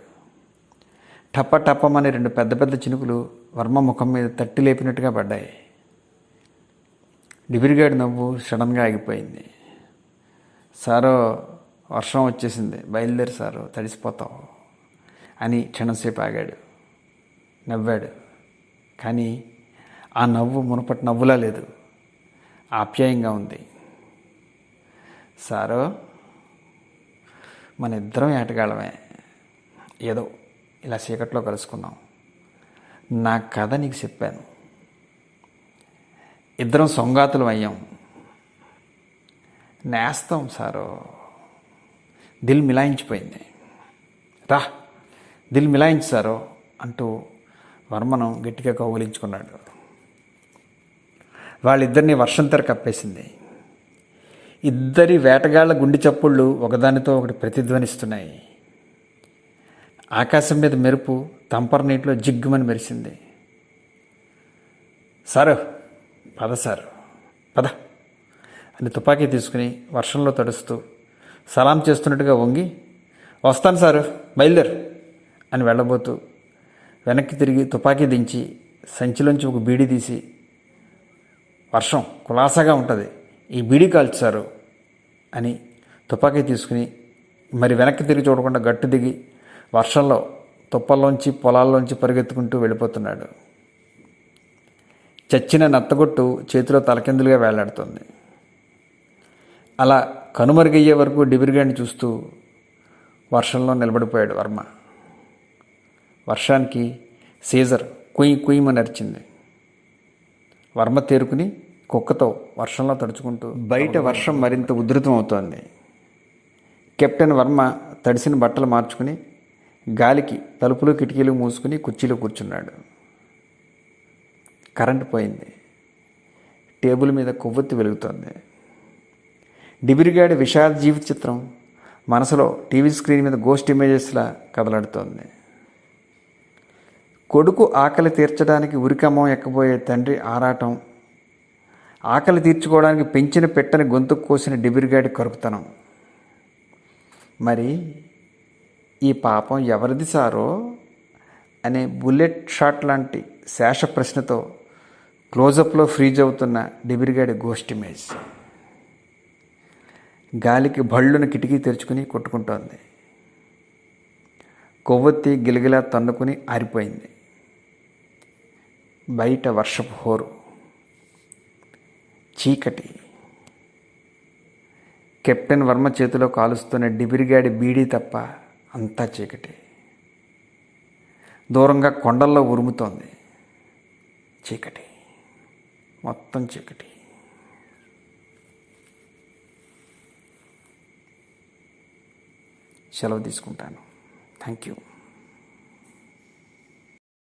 టప్ప టప్పమని 2 పెద్ద పెద్ద చినుకులు వర్మ ముఖం మీద తట్టి లేపినట్టుగా పడ్డాయి. డిబిరిగాడి నవ్వు సడన్గా ఆగిపోయింది. సారో, వర్షం వచ్చేసింది, బయలుదేరి సారు, తడిసిపోతావు అని క్షణంసేపు ఆగాడు. నవ్వాడు. కానీ ఆ నవ్వు మునపటి నవ్వులా లేదు, ఆప్యాయంగా ఉంది. సారో, మన ఇద్దరం ఏటగాళ్ళమే. ఏదో ఇలా చీకట్లో కలుసుకున్నాం. నా కథ నీకు చెప్పాను. ఇద్దరం సొంగాతులం అయ్యాం. నేస్తాం సారో. దిల్ మిలాయించిపోయింది. రా, దిల్ మిలాయించు సారో అంటూ వర్మను గట్టిగా కౌగిలించుకున్నాడు. వాళ్ళిద్దరినీ వర్షం తెర కప్పేసింది. ఇద్దరి వేటగాళ్ల గుండె చప్పుళ్ళు ఒకదానితో ఒకటి ప్రతిధ్వనిస్తున్నాయి. ఆకాశం మీద మెరుపు తంపర నీటిలో జిగ్గుమని మెరిసింది. సారు, పద సారు, పద అని తుపాకీ తీసుకుని వర్షంలో తడుస్తూ సలాం చేస్తున్నట్టుగా వంగి, వస్తాను సారు, బయలుదేరు అని వెళ్ళబోతూ వెనక్కి తిరిగి తుపాకీ దించి సంచిలోంచి ఒక బీడీ తీసి, వర్షం కులాసాగా ఉంటుంది, ఈ బీడీ కాల్చారు అని తుపాకీ తీసుకుని మరి వెనక్కి తిరిగి చూడకుండా గట్టు దిగి వర్షంలో తుప్పల్లోంచి పొలాల్లోంచి పరిగెత్తుకుంటూ వెళ్ళిపోతున్నాడు. చచ్చిన నత్తగొట్టు చేతిలో తలకిందులుగా వేలాడుతోంది. అలా కనుమరుగయ్యే వరకు డిబిరిగాడిని చూస్తూ వర్షంలో నిలబడిపోయాడు వర్మ. వర్షానికి సీజర్ కుయ్ కుయ్యమని అరిచింది. వర్మ తేరుకుని కుక్కతో వర్షంలో తడుచుకుంటూ బయట వర్షం మరింత ఉధృతం అవుతోంది. కెప్టెన్ వర్మ తడిసిన బట్టలు మార్చుకుని గాలికి తలుపులు కిటికీలు మూసుకుని కుర్చీలో కూర్చున్నాడు. కరెంటు పోయింది. టేబుల్ మీద కొవ్వొత్తి వెలుగుతోంది. డిబిరిగాడి విషాద జీవిత చిత్రం మనసులో టీవీ స్క్రీన్ మీద గోస్ట్ ఇమేజెస్లా కదలాడుతోంది. కొడుకు ఆకలి తీర్చడానికి ఉరికమ్మం ఎక్కబోయే తండ్రి ఆరాటం, ఆకలి తీర్చుకోవడానికి పెంచిన పెట్టని గొంతుకు కోసిన డిబిరిగాడి కరుపుతనం. మరి ఈ పాపం ఎవరిది సారో అనే బుల్లెట్ షాట్ లాంటి శేష ప్రశ్నతో క్లోజప్లో ఫ్రీజ్ అవుతున్న డిబిరిగాడి గోస్ట్ ఇమేజ్. గాలికి భళ్ళున కిటికీ తెరుచుకుని కొట్టుకుంటోంది. కొవ్వొత్తి గిలగిలా తన్నుకుని ఆరిపోయింది. బయట వర్షపు హోరు, చీకటి. కెప్టెన్ వర్మ చేతిలో కాలుస్తున్న డిబిరిగాడి బీడీ తప్ప అంతా చీకటి. దూరంగా కొండల్లో ఉరుముతోంది చీకటి, మొత్తం చీకటి. సెలవు తీసుకుంటాను. Thank you.